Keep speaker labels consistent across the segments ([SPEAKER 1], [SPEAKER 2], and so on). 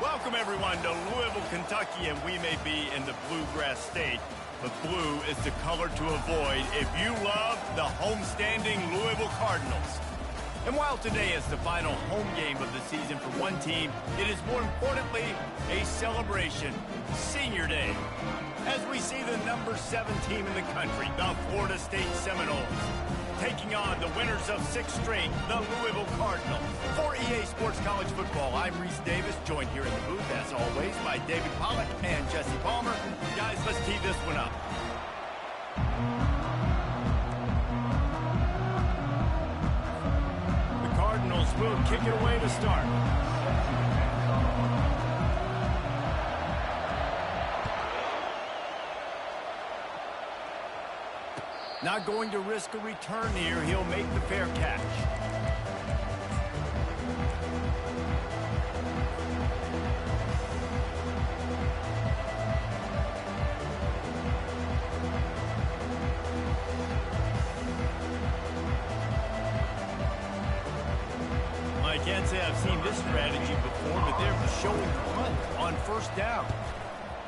[SPEAKER 1] Welcome, everyone, to Louisville, Kentucky, and we may be in the Bluegrass State, but blue is the color to avoid if you love the homestanding Louisville Cardinals. And while today is the final home game of the season for one team, it is more importantly a celebration, Senior Day, as we see the number 7 team in the country, the Florida State Seminoles, taking on the winners of 6 straight, the Louisville Cardinals. For EA Sports College Football, I'm Reese Davis, joined here in the booth, as always, by David Pollack and Jesse Palmer. Guys, let's tee this one up. The Cardinals will kick it away to start. Not going to risk a return here. He'll make the fair catch. I can't say I've seen this strategy before, but they're showing punt on first down.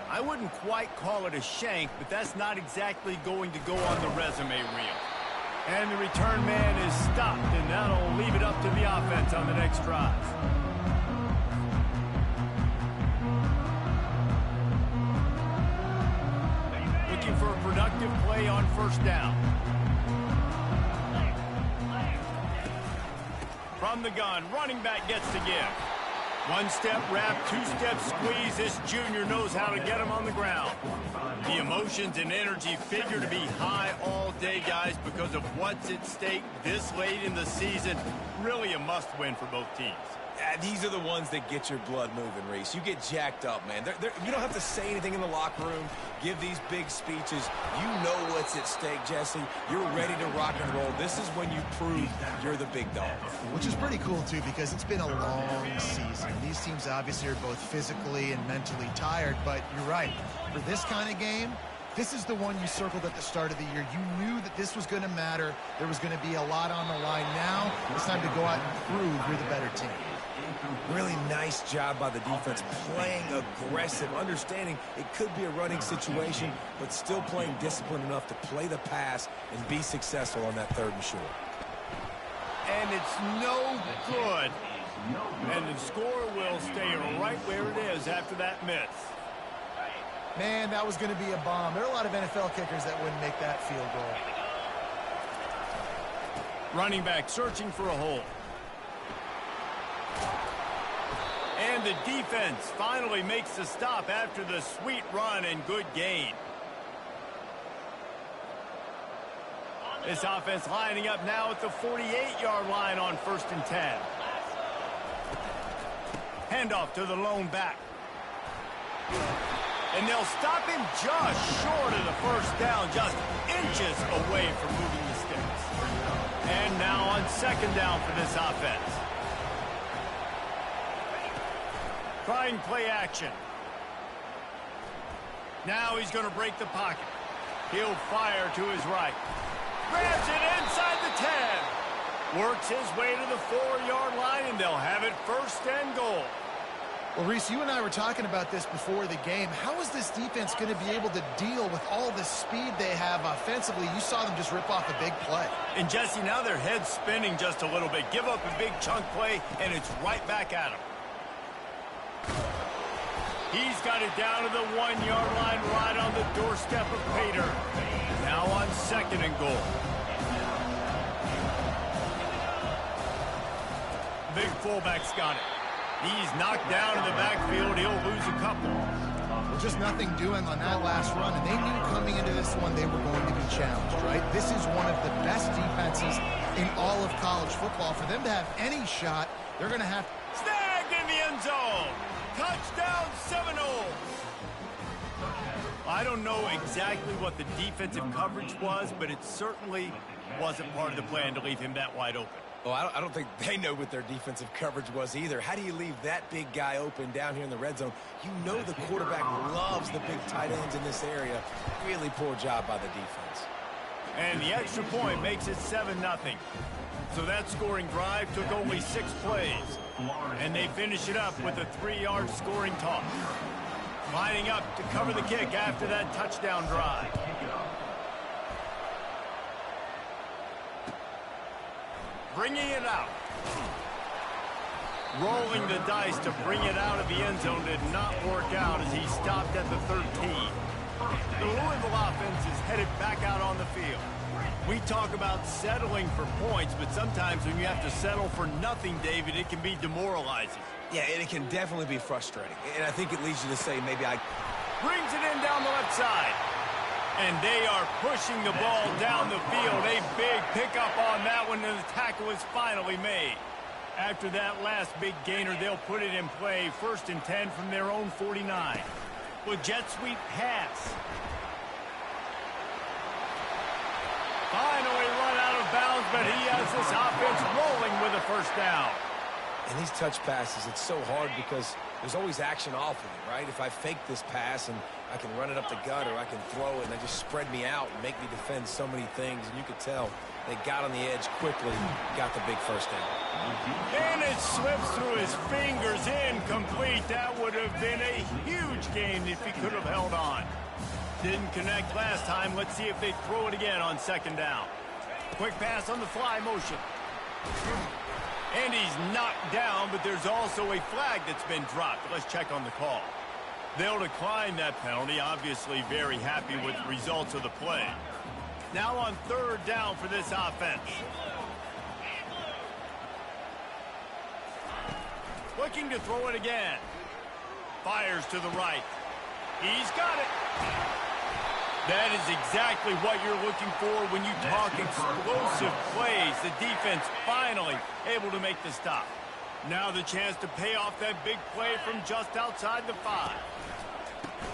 [SPEAKER 1] I wouldn't quite call it a shank, but that's not exactly going to go on the resume reel. And the return man is stopped, and that'll leave it up to the offense on the next drive. Looking for a productive play on first down. From the gun, running back gets to give. One-step wrap, two-step squeeze. This junior knows how to get him on the ground. The emotions and energy figure to be high all day, guys, because of what's at stake this late in the season. Really a must-win for both teams.
[SPEAKER 2] These are the ones that get your blood moving, Reese. You get jacked up, man. You don't have to say anything in the locker room, give these big speeches. You know what's at stake, Jesse. You're ready to rock and roll. This is when you prove you're the big dog.
[SPEAKER 3] Which is pretty cool, too, because it's been a long season. These teams obviously are both physically and mentally tired, but you're right. For this kind of game, this is the one you circled at the start of the year. You knew that this was going to matter. There was going to be a lot on the line. Now it's time to go out and prove you're the better team.
[SPEAKER 2] Really nice job by the defense, playing aggressive, understanding it could be a running situation, but still playing disciplined enough to play the pass and be successful on that 3rd and short.
[SPEAKER 1] And it's no good. And the score will stay right where it is after that miss.
[SPEAKER 3] Man, that was going to be a bomb. There are a lot of NFL kickers that wouldn't make that field goal.
[SPEAKER 1] Running back searching for a hole. And the defense finally makes the stop after the sweet run and good gain. This offense lining up now at the 48-yard line on 1st and 10. Handoff to the lone back. And they'll stop him just short of the first down, just inches away from moving the sticks. And now on 2nd down for this offense. Trying play action. Now he's going to break the pocket. He'll fire to his right. Grabs it inside the 10. Works his way to the 4-yard line, and they'll have it 1st and goal.
[SPEAKER 3] Well, Reese, you and I were talking about this before the game. How is this defense going to be able to deal with all the speed they have offensively? You saw them just rip off a big play.
[SPEAKER 1] And, Jesse, now their head's spinning just a little bit. Give up a big chunk play, and it's right back at them. He's got it down to the 1-yard line, right on the doorstep of Pater. Now on 2nd and goal. Big fullback's got it. He's knocked down in the backfield. He'll lose a couple.
[SPEAKER 3] Well, just nothing doing on that last run, and they knew coming into this one they were going to be challenged, right? This is one of the best defenses in all of college football. For them to have any shot, they're going to have...
[SPEAKER 1] Snagged in the end zone. Touchdown Seminoles! I don't know exactly what the defensive coverage was, but it certainly wasn't part of the plan to leave him that wide open.
[SPEAKER 2] Well, I don't think they know what their defensive coverage was either. How do you leave that big guy open down here in the red zone? You know the quarterback loves the big tight ends in this area. Really poor job by the defense.
[SPEAKER 1] And the extra point makes it 7-0. So that scoring drive took only 6 plays. And they finish it up with a 3-yard scoring toss. Lining up to cover the kick after that touchdown drive. Bringing it out. Rolling the dice to bring it out of the end zone did not work out as he stopped at the 13. The Louisville offense is headed back out on the field. We talk about settling for points, but sometimes when you have to settle for nothing, David, it can be demoralizing.
[SPEAKER 2] Yeah, and it can definitely be frustrating. And I think it leads you to say maybe
[SPEAKER 1] Brings it in down the left side. And they are pushing the ball down the field. A big pickup on that one, and the tackle is finally made. After that last big gainer, they'll put it in play. 1st and 10 from their own 49. With jet sweep pass. Finally run out of bounds, but he has this offense rolling with a 1st down.
[SPEAKER 2] And these touch passes, it's so hard because there's always action off of it, right? If I fake this pass and I can run it up the gut or I can throw it and they just spread me out and make me defend so many things. And you could tell they got on the edge quickly, got the big 1st down.
[SPEAKER 1] And it slips through his fingers, incomplete. That would have been a huge game if he could have held on. Didn't connect last time. Let's see if they throw it again on 2nd down. Quick pass on the fly motion. And he's knocked down, but there's also a flag that's been dropped. Let's check on the call. They'll decline that penalty. Obviously very happy with the results of the play. Now on 3rd down for this offense. Looking to throw it again. Fires to the right. He's got it. That is exactly what you're looking for when you talk explosive plays. The defense finally able to make the stop. Now the chance to pay off that big play from just outside the 5.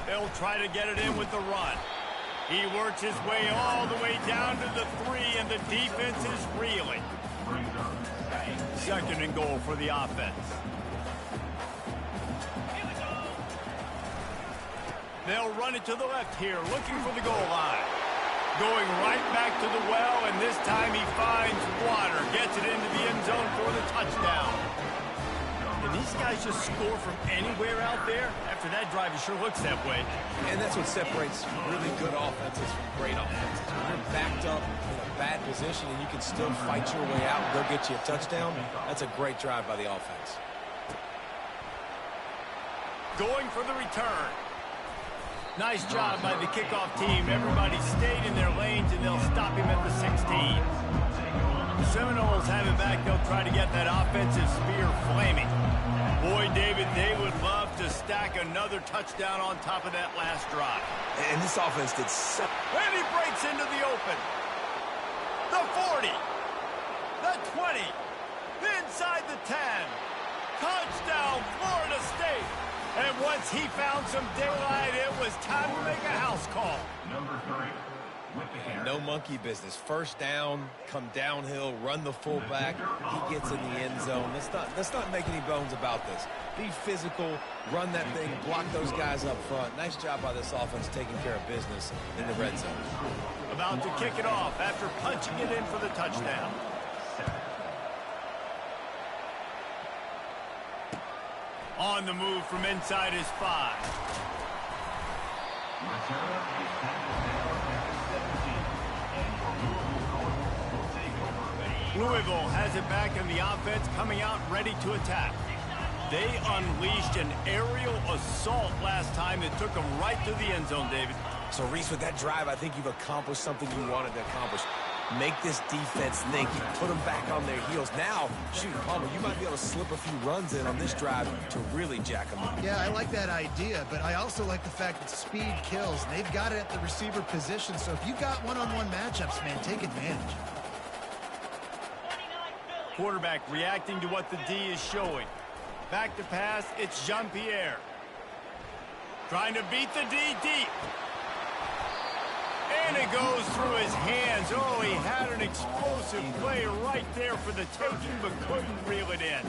[SPEAKER 1] They'll try to get it in with the run. He works his way all the way down to the 3, and the defense is reeling. 2nd and goal for the offense. They'll run it to the left here, looking for the goal line. Going right back to the well, and this time he finds water. Gets it into the end zone for the touchdown. And these guys just score from anywhere out there. After that drive, it sure looks that way.
[SPEAKER 2] And that's what separates really good offenses from great offenses. When you're backed up in a bad position and you can still fight your way out and go get you a touchdown, that's a great drive by the offense.
[SPEAKER 1] Going for the return. Nice job by the kickoff team. Everybody stayed in their lanes, and they'll stop him at the 16. The Seminoles have it back. They'll try to get that offensive spear flaming. Boy, David, they would love to stack another touchdown on top of that last drive.
[SPEAKER 2] And this offense did so...
[SPEAKER 1] And he breaks into the open. The 40. The 20. Inside the 10. Touchdown, Florida State. And once he found some daylight, it was time to make a house call.
[SPEAKER 4] Number 3.
[SPEAKER 2] No monkey business. 1st down, come downhill, run the fullback. He gets in the end zone. Let's not make any bones about this. Be physical, run that thing, block those guys up front. Nice job by this offense taking care of business in the red zone.
[SPEAKER 1] About to kick it off after punching it in for the touchdown. On the move from inside his 5. Louisville has it back in the offense, coming out ready to attack. They unleashed an aerial assault last time that took them right to the end zone, David.
[SPEAKER 2] So, Reese, with that drive, I think you've accomplished something you wanted to accomplish. Make this defense think. Put them back on their heels. Now, shoot, Palmer, you might be able to slip a few runs in on this drive to really jack them up.
[SPEAKER 3] Yeah, I like that idea, but I also like the fact that speed kills. They've got it at the receiver position, so if you got one-on-one matchups, man, take advantage.
[SPEAKER 1] Quarterback reacting to what the D is showing. Back to pass, it's Jean-Pierre. Trying to beat the D deep. And it goes through his hands. Oh, he had an explosive play right there for the taking, but couldn't reel it in.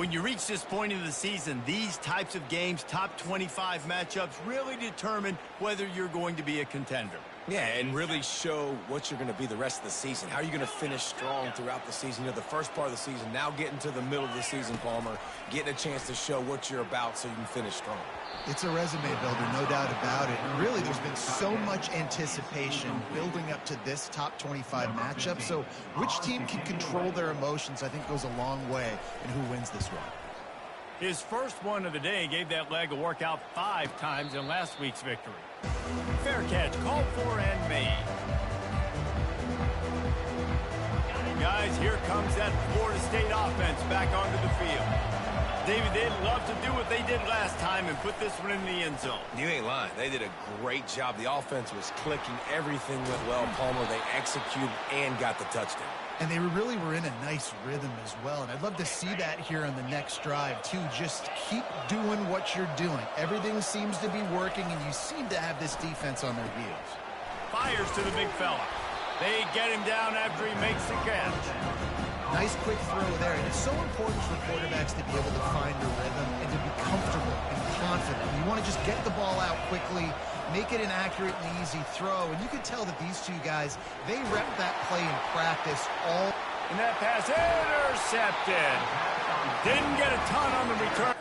[SPEAKER 1] When you reach this point in the season, these types of games, top 25 matchups, really determine whether you're going to be a contender.
[SPEAKER 2] Yeah, and really show what you're going to be the rest of the season. How are you going to finish strong throughout the season? You know, the first part of the season, now getting to the middle of the season, Palmer, getting a chance to show what you're about so you can finish strong.
[SPEAKER 3] It's a resume builder, no doubt about it. And really, there's been so much anticipation building up to this top 25 matchup. So which team can control their emotions, I think, goes a long way in who wins this one.
[SPEAKER 1] His first one of the day gave that leg a workout 5 times in last week's victory. Fair catch, called for and made. Guys, here comes that Florida State offense back onto the field. David, they'd love to do what they did last time and put this one in the end zone.
[SPEAKER 2] You ain't lying. They did a great job. The offense was clicking. Everything went well. Palmer, they executed and got the touchdown.
[SPEAKER 3] And they really were in a nice rhythm as well. And I'd love to see that here on the next drive, too. Just keep doing what you're doing. Everything seems to be working, and you seem to have this defense on their heels.
[SPEAKER 1] Fires to the big fella. They get him down after he makes the catch.
[SPEAKER 3] Nice quick throw there. And it's so important for quarterbacks to be able to find a rhythm and to be comfortable and confident. You want to just get the ball out quickly, make it an accurate and easy throw. And you can tell that these two guys, they rep that play in practice all.
[SPEAKER 1] And that pass intercepted. Didn't get a ton on the return.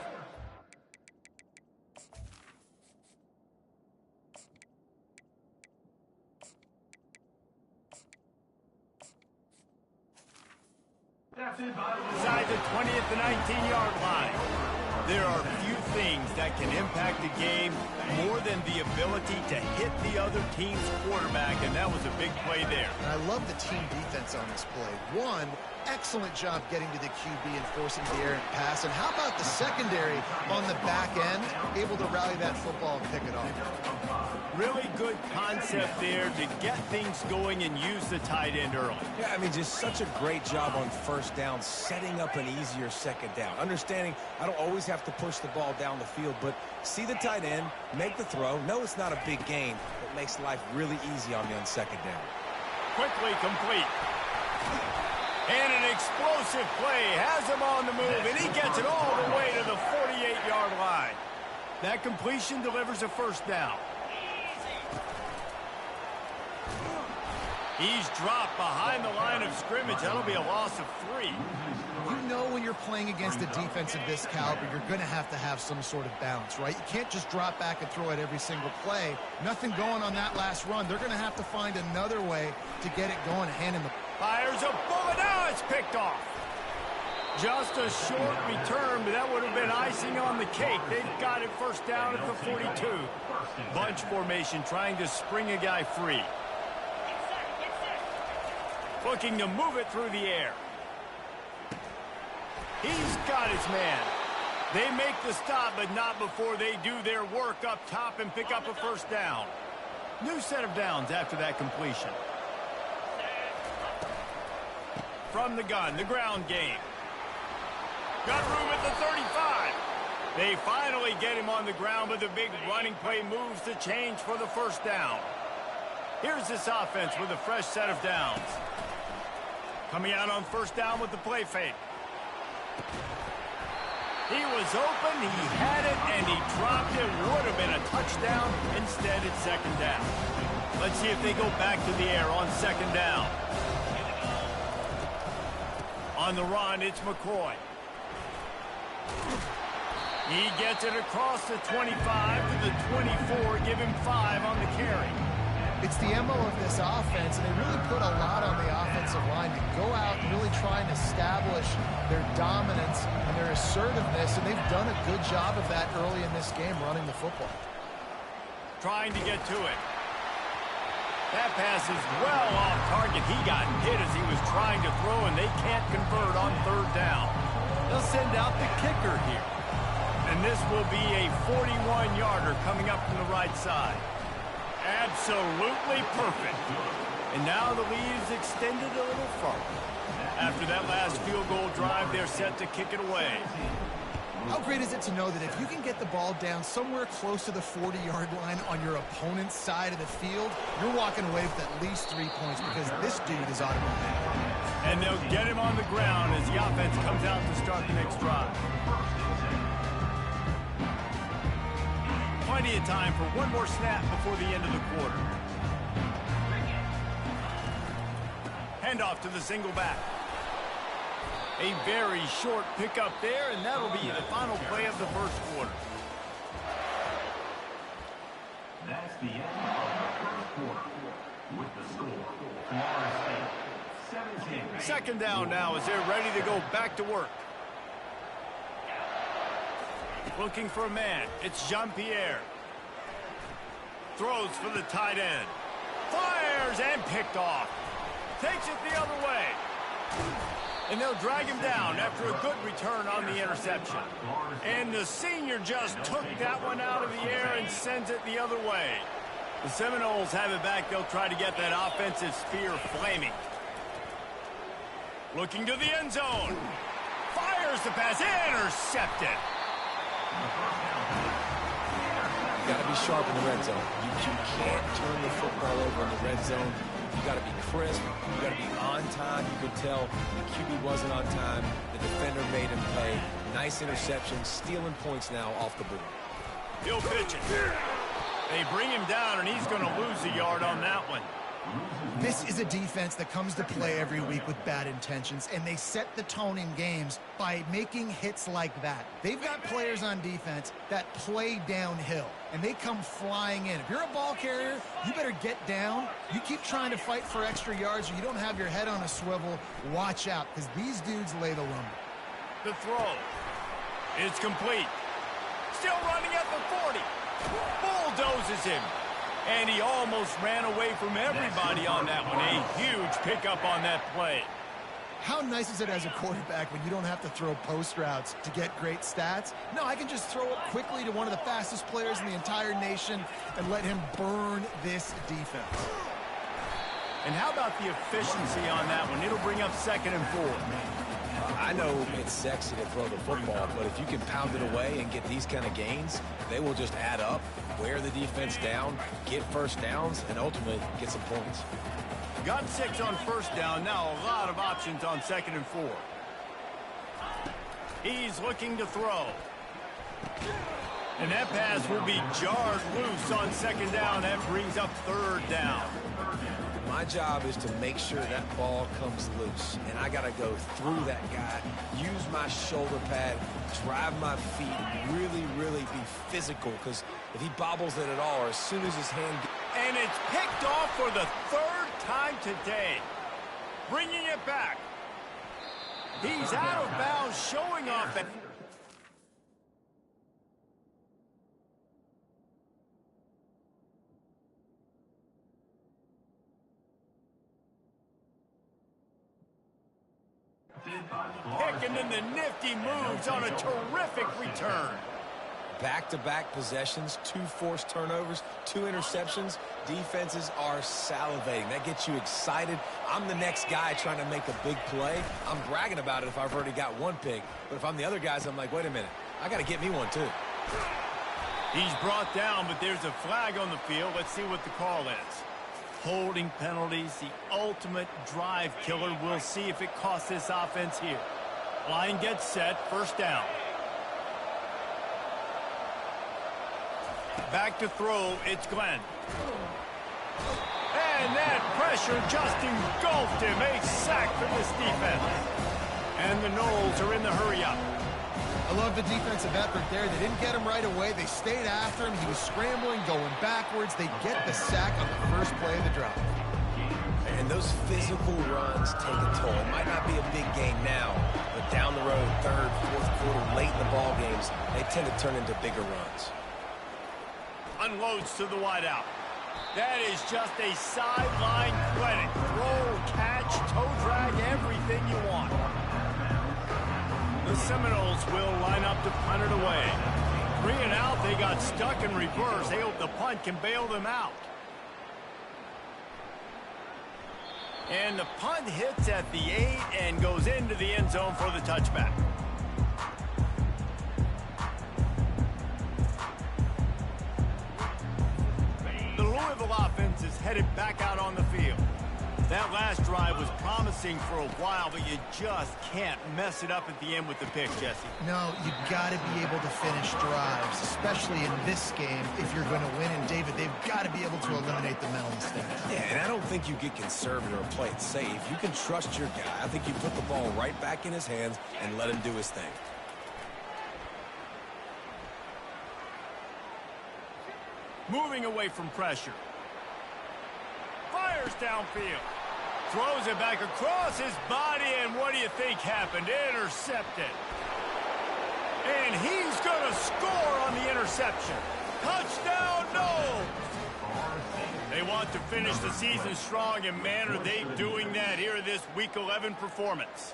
[SPEAKER 1] Inside the 20th to 19-yard line. There are few things that can impact the game more than the ability to hit the other team's quarterback, and that was a big play there.
[SPEAKER 3] And I love the team defense on this play. One, excellent job getting to the QB and forcing the errant pass. And how about the secondary on the back end, able to rally that football and pick it off?
[SPEAKER 1] Really good concept there to get things going and use the tight end early.
[SPEAKER 2] Yeah, I mean, just such a great job on first down, setting up an easier second down. Understanding I don't always have to push the ball down the field, but see the tight end, make the throw. No, it's not a big gain, but makes life really easy on you on second down.
[SPEAKER 1] Quickly complete. And an explosive play has him on the move, and he gets it all the way to the 48-yard line. That completion delivers a first down. He's dropped behind the line of scrimmage. That'll be a loss of 3.
[SPEAKER 3] You know when you're playing against a defense of this caliber, you're going to have some sort of balance, right? You can't just drop back and throw it every single play. Nothing going on that last run. They're going to have to find another way to get it going and hand him the...
[SPEAKER 1] Fires a bullet. Now it's picked off. Just a short return, but that would have been icing on the cake. They've got it first down at the 42. Bunch formation trying to spring a guy free. Looking to move it through the air. He's got his man. They make the stop, but not before they do their work up top and pick up a first down. New set of downs after that completion. From the gun, the ground game. Got room at the 35. They finally get him on the ground, but the big running play moves the change for the first down. Here's this offense with a fresh set of downs. Coming out on first down with the play fake. He was open, he had it, and he dropped it. Would have been a touchdown. Instead, it's second down. Let's see if they go back to the air on second down. On the run, it's McCoy. He gets it across the 25 to the 24, give him 5 on the carry.
[SPEAKER 3] It's the MO of this offense, and they really put a lot on the offensive line to go out and really try and establish their dominance and their assertiveness, and they've done a good job of that early in this game running the football.
[SPEAKER 1] Trying to get to it. That pass is well off target. He got hit as he was trying to throw, and they can't convert on third down. They'll send out the kicker here. And this will be a 41-yarder coming up from the right side. Absolutely perfect. And now the lead is extended a little further. After that last field goal drive, they're set to kick it away.
[SPEAKER 3] How great is it to know that if you can get the ball down somewhere close to the 40-yard line on your opponent's side of the field, you're walking away with at least 3 points because this dude is automatic.
[SPEAKER 1] And they'll get him on the ground as the offense comes out to start the next drive. Plenty of time for one more snap before the end of the quarter. Handoff to the single back. A very short pickup there, and that'll be the final play of the first quarter.
[SPEAKER 4] That's the end of the first quarter. With the score, Florida State 17.
[SPEAKER 1] Second down now as they're ready to go back to work. Looking for a man. It's Jean-Pierre. Throws for the tight end. Fires and picked off. Takes it the other way. And they'll drag him down after a good return on the interception. And the senior just took that one out of the air and sends it the other way. The Seminoles have it back. They'll try to get that offensive spear flaming. Looking to the end zone. Fires the pass. Intercepted.
[SPEAKER 2] You got to be sharp in the red zone. You can't turn the football over in the red zone. You got to be crisp. You got to be on time. You could tell the QB wasn't on time. The defender made him pay. Nice interception, stealing points now off the board.
[SPEAKER 1] He'll pitch it. They bring him down, and he's going to lose a yard on that one.
[SPEAKER 3] This is a defense that comes to play every week with bad intentions, and they set the tone in games by making hits like that. They've got players on defense that play downhill, and they come flying in. If you're a ball carrier, you better get down. You keep trying to fight for extra yards, or you don't have your head on a swivel. Watch out, because these dudes lay the lumber.
[SPEAKER 1] The throw. It's complete. Still running at the 40. Bulldozes him. And he almost ran away from everybody on that one. A huge pickup on that play.
[SPEAKER 3] How nice is it as a quarterback when you don't have to throw post routes to get great stats? No, I can just throw it quickly to one of the fastest players in the entire nation and let him burn this defense.
[SPEAKER 1] And how about the efficiency on that one? It'll bring up 2nd and 4.
[SPEAKER 2] I know it's sexy to throw the football, but if you can pound it away and get these kind of gains, they will just add up, wear the defense down, get first downs, and ultimately get some points.
[SPEAKER 1] Got 6 on first down. Now a lot of options on 2nd and 4. He's looking to throw. And that pass will be jarred loose on 2nd down. That brings up 3rd down.
[SPEAKER 2] My job is to make sure that ball comes loose, and I got to go through that guy, use my shoulder pad, drive my feet, really, really be physical, because if he bobbles it at all, or as soon as his hand...
[SPEAKER 1] And it's picked off for the 3rd time today. Bringing it back. He's out of bounds, showing off it. Picking in the nifty moves on a terrific return.
[SPEAKER 2] Back-to-back possessions, 2 forced turnovers, 2 interceptions. Defenses are salivating. That gets you excited. I'm the next guy trying to make a big play. I'm bragging about it if I've already got 1 pick. But if I'm the other guys, I'm like, wait a minute. I got to get me one, too.
[SPEAKER 1] He's brought down, but there's a flag on the field. Let's see what the call is. Holding penalties, the ultimate drive killer. We'll see if it costs this offense here. Line gets set, 1st down. Back to throw, it's Glenn. And that pressure just engulfed him. A sack for this defense. And the Noles are in the hurry-up.
[SPEAKER 3] I love the defensive effort there. They didn't get him right away. They stayed after him. He was scrambling, going backwards. They get the sack on the first play of the drive.
[SPEAKER 2] And those physical runs take a toll. It might not be a big game now, but down the road, 3rd, 4th quarter, late in the ball games, they tend to turn into bigger runs.
[SPEAKER 1] Unloads to the wideout. That is just a sideline clinic. Throw, catch, toe drag, everything you want. The Seminoles will line up to punt it away. 3 and out, they got stuck in reverse. They hope the punt can bail them out. And the punt hits at the 8 and goes into the end zone for the touchback. The Louisville offense is headed back out on the field. That last drive was promising for a while, but you just can't mess it up at the end with the pick, Jesse.
[SPEAKER 3] No, you got to be able to finish drives, especially in this game if you're going to win. And, David, they've got to be able to eliminate the mental mistakes.
[SPEAKER 2] Yeah, and I don't think you get conservative or play it safe. You can trust your guy. I think you put the ball right back in his hands and let him do his thing.
[SPEAKER 1] Moving away from pressure. Fires downfield. Throws it back across his body, and what do you think happened? Intercepted. And he's going to score on the interception. Touchdown, no! They want to finish the season strong, and man, are they doing that here in this Week 11 performance.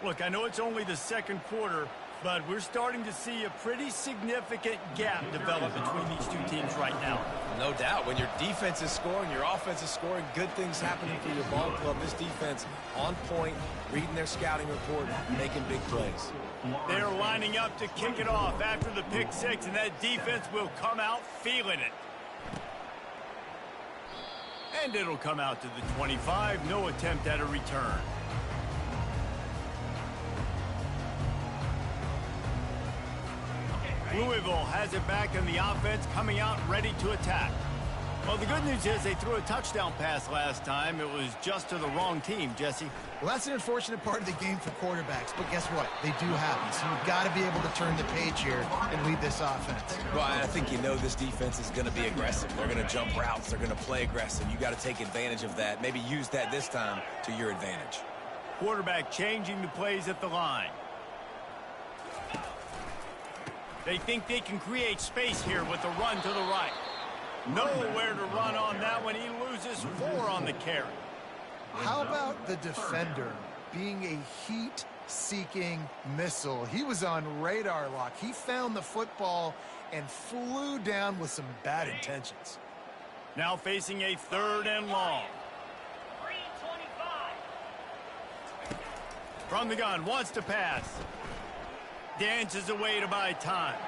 [SPEAKER 1] Look, I know it's only the second quarter, but we're starting to see a pretty significant gap develop between these two teams right now.
[SPEAKER 2] No doubt. When your defense is scoring, your offense is scoring, good things happening for your ball club. This defense on point, reading their scouting report, making big plays.
[SPEAKER 1] They're lining up to kick it off after the pick six, and that defense will come out feeling it. And it'll come out to the 25. No attempt at a return. Louisville has it back in the offense, coming out ready to attack. Well, the good news is they threw a touchdown pass last time. It was just to the wrong team, Jesse.
[SPEAKER 3] Well, that's an unfortunate part of the game for quarterbacks, but guess what? They do happen, so you've got to be able to turn the page here and lead this offense.
[SPEAKER 2] Well, I think you know this defense is going to be aggressive. They're going to jump routes. They're going to play aggressive. You got to take advantage of that. Maybe use that this time to your advantage.
[SPEAKER 1] Quarterback changing the plays at the line. They think they can create space here with a run to the right. Nowhere to run on that one. He loses 4 on the carry.
[SPEAKER 3] How about the defender being a heat-seeking missile? He was on radar lock. He found the football and flew down with some bad intentions.
[SPEAKER 1] Now facing a 3rd and long. From the gun, wants to pass. Dances away to buy time.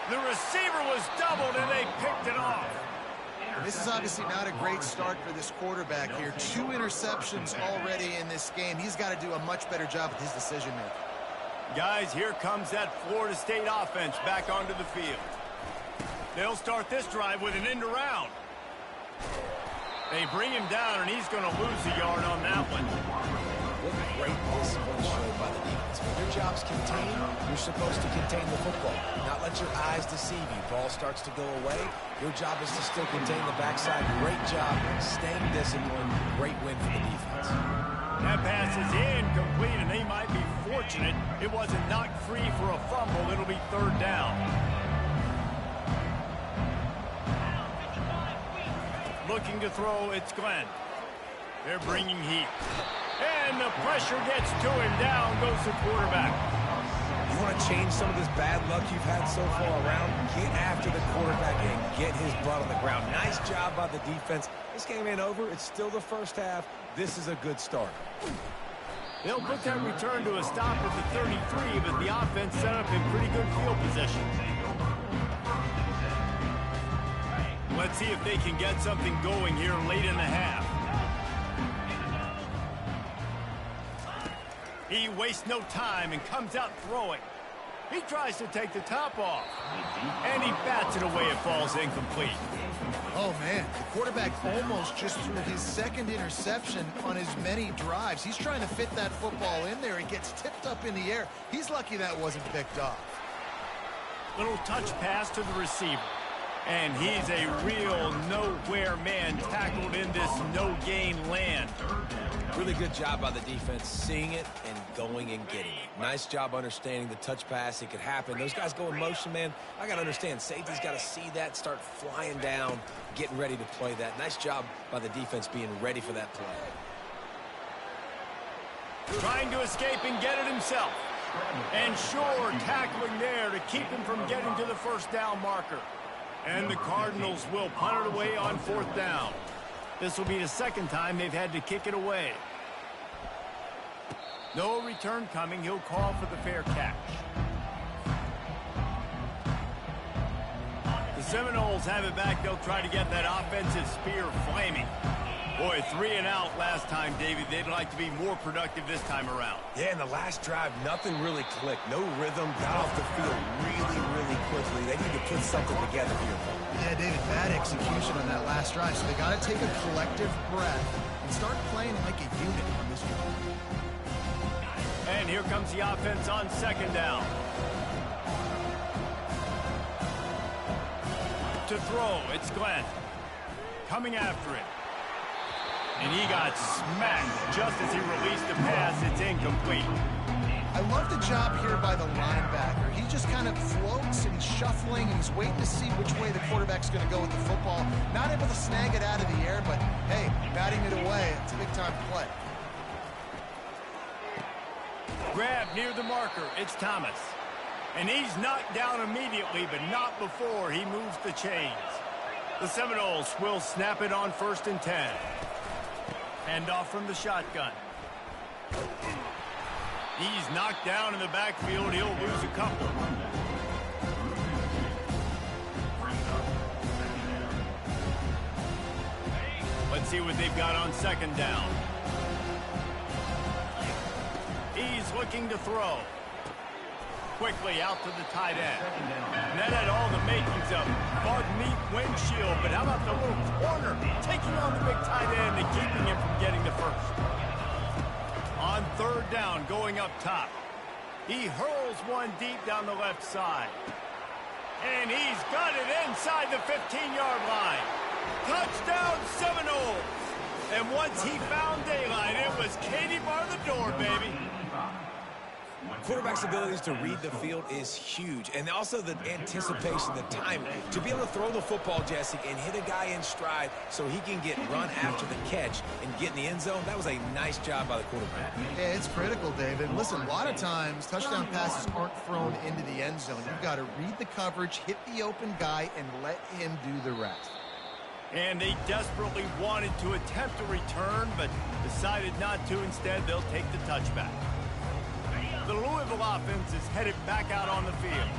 [SPEAKER 1] The receiver was doubled, and they picked it off.
[SPEAKER 3] This is obviously not a great start for this quarterback here. 2 interceptions already in this game. He's got to do a much better job with his decision-making.
[SPEAKER 1] Guys, here comes that Florida State offense back onto the field. They'll start this drive with an end around. They bring him down, and he's going to lose a yard on that one.
[SPEAKER 2] What a great discipline shown by the defense. When your job's contained, you're supposed to contain the football. Not let your eyes deceive you. Ball starts to go away. Your job is to still contain the backside. Great job staying disciplined. Great win for the defense.
[SPEAKER 1] That pass is incomplete, and they might be fortunate it wasn't knocked free for a fumble. It'll be 3rd down. Looking to throw, it's Glenn. They're bringing heat. And the pressure gets to him. Down goes the quarterback.
[SPEAKER 2] You want to change some of this bad luck you've had so far around? Get after the quarterback and get his butt on the ground. Nice job by the defense. This game ain't over. It's still the first half. This is a good start.
[SPEAKER 1] They'll put that return to a stop at the 33, but the offense set up in pretty good field position. Let's see if they can get something going here late in the half. He wastes no time and comes out throwing. He tries to take the top off. And he bats it away. It falls incomplete.
[SPEAKER 3] Oh, man. The quarterback almost just threw his 2nd interception on as many drives. He's trying to fit that football in there. It gets tipped up in the air. He's lucky that wasn't picked off.
[SPEAKER 1] Little touch pass to the receiver. And he's a real nowhere man tackled in this no-gain land.
[SPEAKER 2] Really good job by the defense, seeing it and going and getting it. Nice job understanding the touch pass. It could happen. Those guys go in motion, man. I got to understand. Safety's got to see that, start flying down, getting ready to play that. Nice job by the defense being ready for that play.
[SPEAKER 1] Trying to escape and get it himself. And Shore tackling there to keep him from getting to the 1st down marker. And the Cardinals will punt it away on 4th down. This will be the 2nd time they've had to kick it away. No return coming. He'll call for the fair catch. The Seminoles have it back. They'll try to get that offensive spear flaming. Boy, 3 and out last time, David. They'd like to be more productive this time around.
[SPEAKER 2] Yeah, in the last drive, nothing really clicked. No rhythm, got off the field really quickly. They need to put something together here.
[SPEAKER 3] Yeah, David, bad execution on that last drive. So they got to take a collective breath and start playing like a unit on this one.
[SPEAKER 1] And here comes the offense on second down. To throw, it's Glenn. Coming after it. And he got smacked just as he released the pass. It's incomplete.
[SPEAKER 3] I love the job here by the linebacker. He just kind of floats and he's shuffling and he's waiting to see which way the quarterback's going to go with the football. Not able to snag it out of the air, but hey, batting it away, it's a big-time play.
[SPEAKER 1] Grab near the marker. It's Thomas. And he's knocked down immediately, but not before he moves the chains. The Seminoles will snap it on 1st and 10. Handoff from the shotgun. He's knocked down in the backfield. He'll lose a couple. Let's see what they've got on second down. He's looking to throw. Quickly out to the tight end. And that had all the makings of bug meat windshield, but how about the little corner taking on the big tight end and keeping him from getting the first? On third down, going up top. He hurls one deep down the left side. And he's got it inside the 15-yard line. Touchdown, Seminoles! And once he found daylight, it was Katie bar the door, baby.
[SPEAKER 2] Quarterback's abilities to read the field is huge, and also the anticipation, the timing. To be able to throw the football, Jesse, and hit a guy in stride so he can get run after the catch and get in the end zone, that was a nice job by the quarterback.
[SPEAKER 3] Yeah, it's critical, David. Listen, a lot of times, touchdown passes aren't thrown into the end zone. You've got to read the coverage, hit the open guy, and let him do the rest.
[SPEAKER 1] And they desperately wanted to attempt a return, but decided not to. Instead, they'll take the touchback. The Louisville offense is headed back out on the field.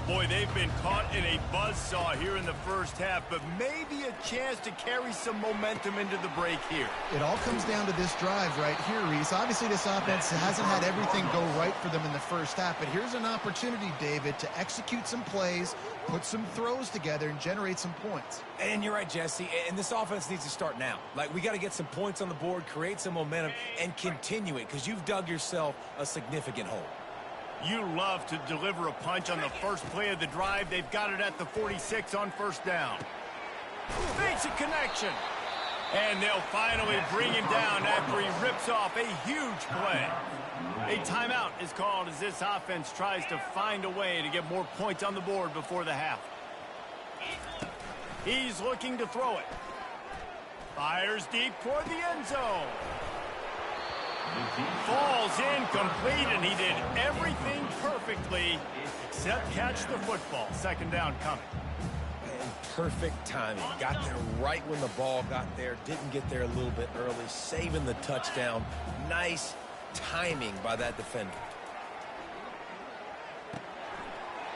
[SPEAKER 1] Boy, they've been caught in a buzzsaw here in the first half, but maybe a chance to carry some momentum into the break here.
[SPEAKER 3] It all comes down to this drive right here, Reese. Obviously, this offense hasn't had everything go right for them in the first half, but here's an opportunity, David, to execute some plays, put some throws together, and generate some points.
[SPEAKER 2] And you're right, Jesse, and this offense needs to start now. Like, we got to get some points on the board, create some momentum, and continue it, because you've dug yourself a significant hole.
[SPEAKER 1] You love to deliver a punch on the first play of the drive. They've got it at the 46 on first down. Basic connection. And they'll finally bring him down after he rips off a huge play. A timeout is called as this offense tries to find a way to get more points on the board before the half. He's looking to throw it. Fires deep toward the end zone. Falls incomplete, and he did everything perfectly except catch the football. Second down coming.
[SPEAKER 2] And perfect timing. Got there right when the ball got there. Didn't get there a little bit early. Saving the touchdown. Nice timing by that defender.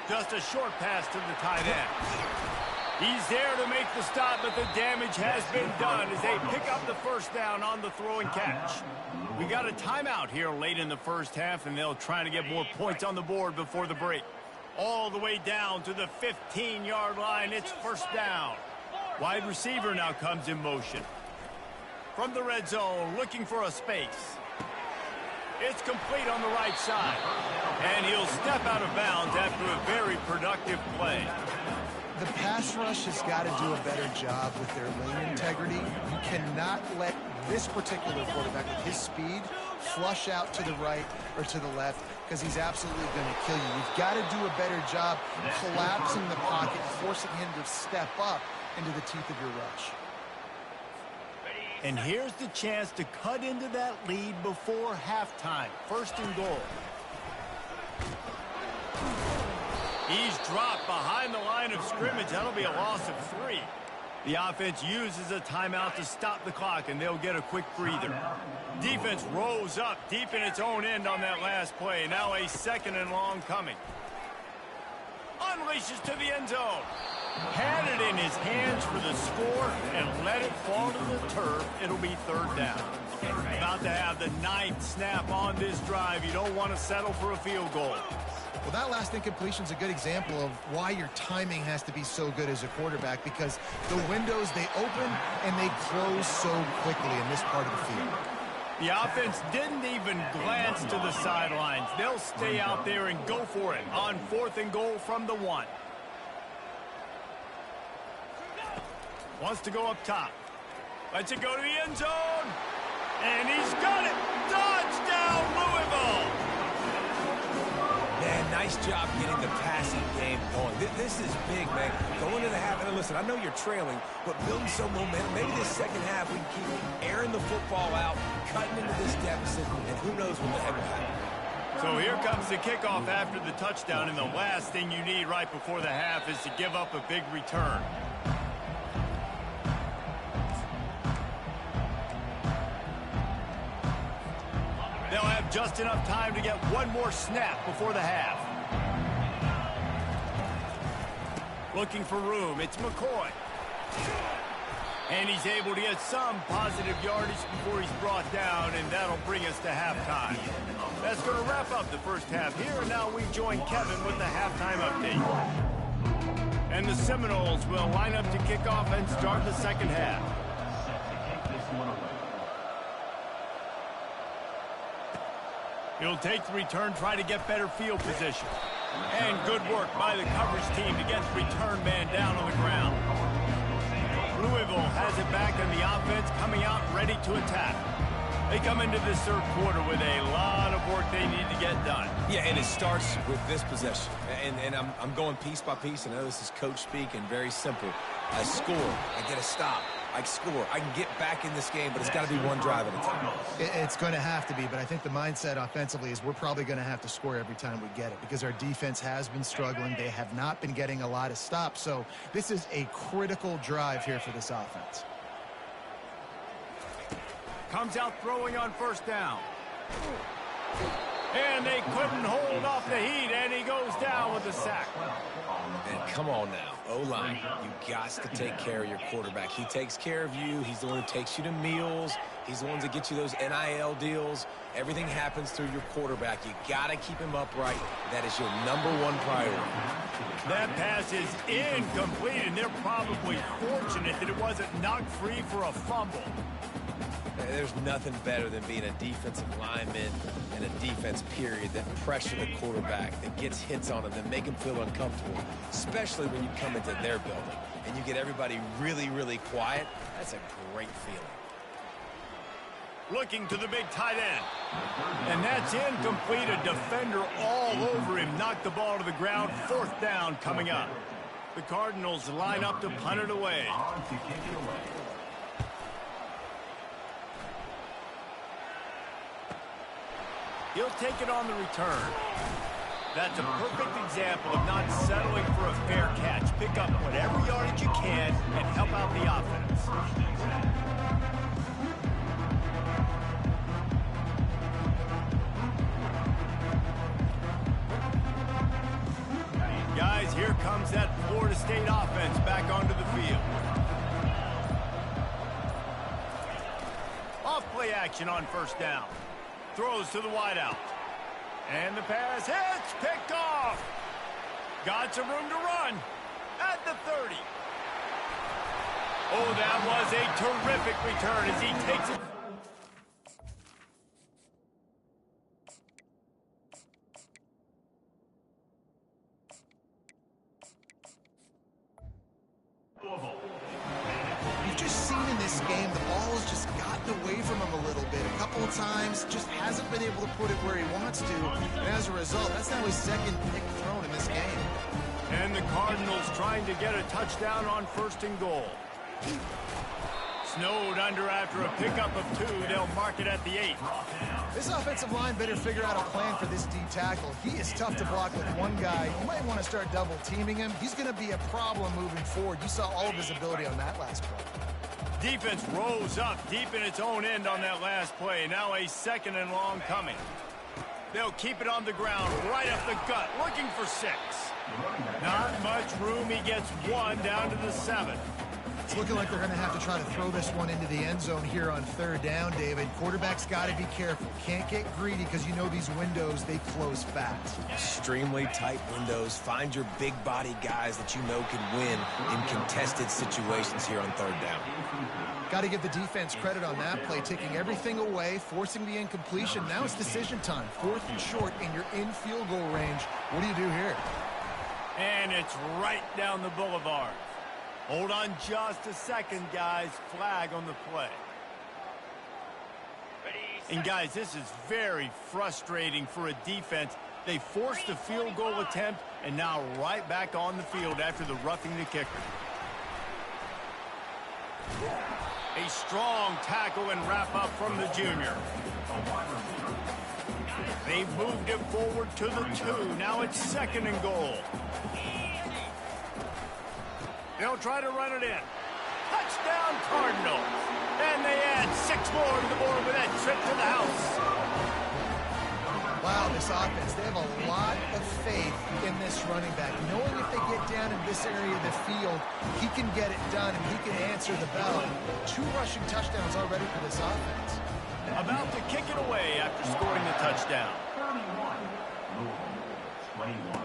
[SPEAKER 1] Just a short pass to the tight end. He's there to make the stop, but the damage has been done as they pick up the first down on the throw and catch. We got a timeout here late in the first half, and they'll try to get more points on the board before the break. All the way down to the 15-yard line. It's first down. Wide receiver now comes in motion. From the red zone, looking for a space. It's complete on the right side. And he'll step out of bounds after a very productive play.
[SPEAKER 3] The pass rush has got to do a better job with their lane integrity. You cannot let this particular quarterback with his speed flush out to the right or to the left, because he's absolutely going to kill you. You've got to do a better job collapsing the pocket, forcing him to step up into the teeth of your rush.
[SPEAKER 1] And here's the chance to cut into that lead before halftime. First and goal. He's dropped behind the line of scrimmage. That'll be a loss of 3. The offense uses a timeout to stop the clock, and they'll get a quick breather. Defense rose up deep in its own end on that last play. Now a second and long coming. Unleashes to the end zone. Had it in his hands for the score and let it fall to the turf, it'll be third down. About to have the 9th snap on this drive. You don't want to settle for a field goal.
[SPEAKER 3] Well, that last incompletion is a good example of why your timing has to be so good as a quarterback, because the windows, they open and they close so quickly in this part of the field.
[SPEAKER 1] The offense didn't even glance to the sidelines. They'll stay out there and go for it on 4th and goal from the 1. Wants to go up top. Lets it go to the end zone. And he's got it. Touchdown, Louisville.
[SPEAKER 2] Man, nice job getting the passing game going. This is big, man. Going into the half, and listen, I know you're trailing, but building some momentum. Maybe this second half we can keep airing the football out, cutting into this deficit, and who knows what the heck will happen.
[SPEAKER 1] So here comes the kickoff after the touchdown, and the last thing you need right before the half is to give up a big return. They'll have just enough time to get one more snap before the half. Looking for room, it's McCoy. And he's able to get some positive yardage before he's brought down, and that'll bring us to halftime. That's going to wrap up the first half here, and now we join Kevin with the halftime update. And the Seminoles will line up to kick off and start the second half. He'll take the return, try to get better field position. And good work by the coverage team to get the return man down on the ground. Louisville has it back in the offense, coming out ready to attack. They come into this third quarter with a lot of work they need to get done.
[SPEAKER 2] Yeah, and it starts with this possession. And I'm going piece by piece. I know this is coach speak and very simple. I score. I get a stop. I score. I can get back in this game, but it's got to be one drive at a time.
[SPEAKER 3] It's going to have to be, but I think the mindset offensively is we're probably going to have to score every time we get it, because our defense has been struggling. They have not been getting a lot of stops, so this is a critical drive here for this offense.
[SPEAKER 1] Comes out throwing on first down. And they couldn't hold off the heat, and he goes down with a sack.
[SPEAKER 2] And come on now, O-line, you got to take care of your quarterback. He takes care of you. He's the one who takes you to meals. He's the one that gets you those NIL deals. Everything happens through your quarterback. You got to keep him upright. That is your #1 priority.
[SPEAKER 1] That pass is incomplete, and they're probably fortunate that it wasn't knocked free for a fumble.
[SPEAKER 2] There's nothing better than being a defensive lineman and a defense period that pressure the quarterback, that gets hits on him, that make him feel uncomfortable, especially when you come into their building and you get everybody really, really quiet. That's a great feeling.
[SPEAKER 1] Looking to the big tight end. And that's incomplete. A defender all over him. Knocked the ball to the ground. 4th down coming up. The Cardinals line up to punt it away. He'll take it on the return. That's a perfect example of not settling for a fair catch. Pick up whatever yardage you can and help out the offense. Guys, here comes that Florida State offense back onto the field. Off play action on first down. Throws to the wideout. And the pass hits, picked off. Got some room to run at the 30. Oh, that was a terrific return as he takes it.
[SPEAKER 3] You've just seen in this game the ball has just gotten away from him a little bit. A couple of times, just hasn't been able to put it where he wants to. And as a result, that's now his 2nd pick thrown in this game.
[SPEAKER 1] And the Cardinals trying to get a touchdown on 1st and goal. Snowed under after a pickup of 2. They'll mark it at the 8.
[SPEAKER 3] This offensive line better figure out a plan for this D tackle. He is tough to block with one guy. You might want to start double teaming him. He's going to be a problem moving forward. You saw all of his ability on that last play.
[SPEAKER 1] Defense rose up deep in its own end on that last play. Now a 2nd and long coming. They'll keep it on the ground, right up the gut, looking for 6. Not much room. He gets 1 down to the 7.
[SPEAKER 3] It's looking like they're going to have to try to throw this one into the end zone here on 3rd down, David. Quarterback's got to be careful. Can't get greedy because you know these windows, they close fast.
[SPEAKER 2] Extremely tight windows. Find your big body guys that you know can win in contested situations here on 3rd down.
[SPEAKER 3] Got to give the defense credit on that play, taking everything away, forcing the incompletion. Now it's decision time. 4th and short, and you're in field goal range. What do you do here?
[SPEAKER 1] And it's right down the boulevard. Hold on just a second, guys. Flag on the play. And, guys, this is very frustrating for a defense. They forced a field goal attempt and now right back on the field after the roughing the kicker. A strong tackle and wrap up from the junior. They've moved it forward to the 2. Now it's 2nd and goal. They'll try to run it in. Touchdown, Cardinals. And they add 6 more to the board with that trip to the house.
[SPEAKER 3] Wow, this offense, they have a lot of faith in this running back. Knowing if they get down in this area of the field, he can get it done and he can answer the bell. 2 rushing touchdowns already for this offense.
[SPEAKER 1] About to kick it away after scoring the touchdown.
[SPEAKER 4] 21.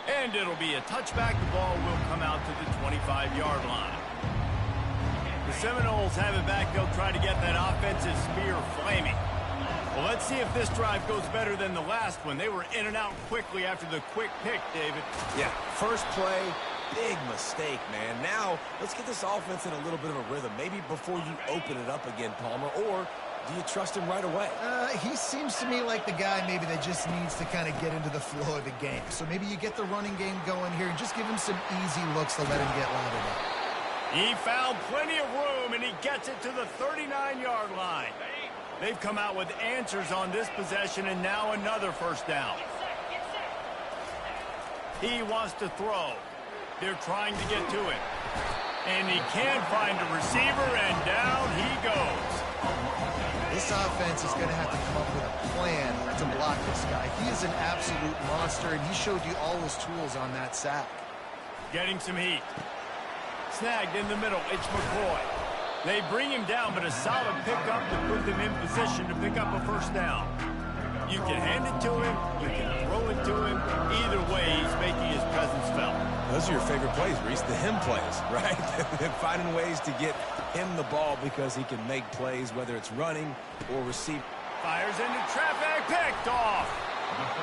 [SPEAKER 1] And it'll be a touchback. The ball will come out to the 25-yard line. The Seminoles have it back. They'll try to get that offensive spear flaming. Well, let's see if this drive goes better than the last one. They were in and out quickly after the quick pick, David.
[SPEAKER 2] Yeah, first play, big mistake, man. Now, let's get this offense in a little bit of a rhythm. Maybe before you open it up again, Palmer, or do you trust him right away?
[SPEAKER 3] He seems to me like the guy maybe that just needs to kind of get into the flow of the game. So maybe you get the running game going here and just give him some easy looks to let him get lathered up.
[SPEAKER 1] He found plenty of room, and he gets it to the 39-yard line. They've come out with answers on this possession, and now another 1st down. He wants to throw. They're trying to get to him. And he can find a receiver, and down he goes.
[SPEAKER 3] This offense is going to have to come up with a plan to block this guy. He is an absolute monster, and he showed you all his tools on that sack.
[SPEAKER 1] Getting some heat. Snagged in the middle. It's McCoy. They bring him down, but a solid pickup to put them in position to pick up a 1st down. You can hand it to him. You can throw it to him. Either way, he's making his presence felt.
[SPEAKER 2] Those are your favorite plays, Reese, the him plays, right? Finding ways to get him the ball because he can make plays, whether it's running or receiving.
[SPEAKER 1] Fires into traffic, picked off.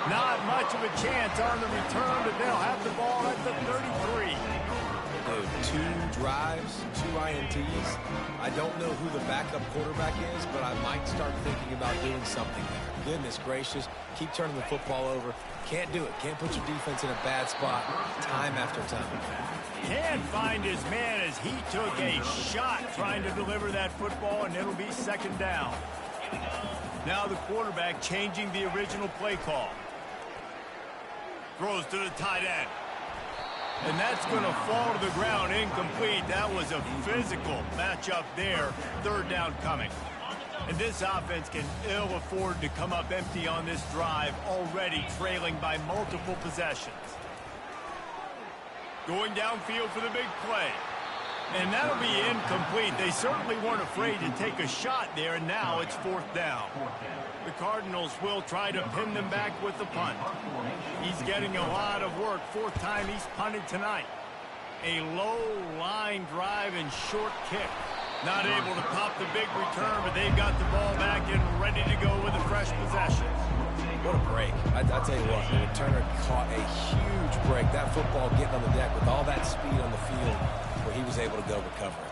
[SPEAKER 1] Not much of a chance on the return, but they'll have the ball at the 33.
[SPEAKER 2] Dude, 2 drives, 2 INTs. I don't know who the backup quarterback is, but I might start thinking about doing something there. Goodness gracious, keep turning the football over. Can't do it. Can't put your defense in a bad spot time after time.
[SPEAKER 1] Can't find his man as he took a shot trying to deliver that football, and it'll be 2nd down. Now the quarterback changing the original play call. Throws to the tight end. And that's going to fall to the ground incomplete. That was a physical matchup there. 3rd down coming. And this offense can ill afford to come up empty on this drive, already trailing by multiple possessions. Going downfield for the big play. And that'll be incomplete. They certainly weren't afraid to take a shot there, and now it's 4th down. The Cardinals will try to pin them back with the punt. He's getting a lot of work. 4th time he's punted tonight. A low line drive and short kick. Not able to pop the big return, but they've got the ball back and ready to go with a fresh possession.
[SPEAKER 2] What a break. I tell you what, the returner caught a huge break. That football getting on the deck with all that speed on the field where he was able to go recover it.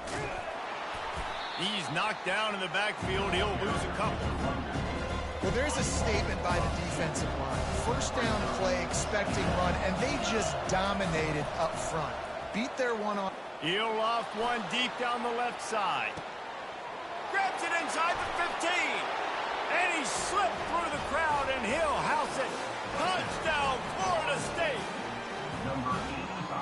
[SPEAKER 1] He's knocked down in the backfield. He'll lose a couple.
[SPEAKER 3] Well, there's a statement by the defensive line. 1st down play, expecting run, and they just dominated up front. Beat their one-on.
[SPEAKER 1] He'll loft one deep down the left side. Grabs it inside the 15. And he slipped through the crowd, and he'll house it. Touchdown, Florida State.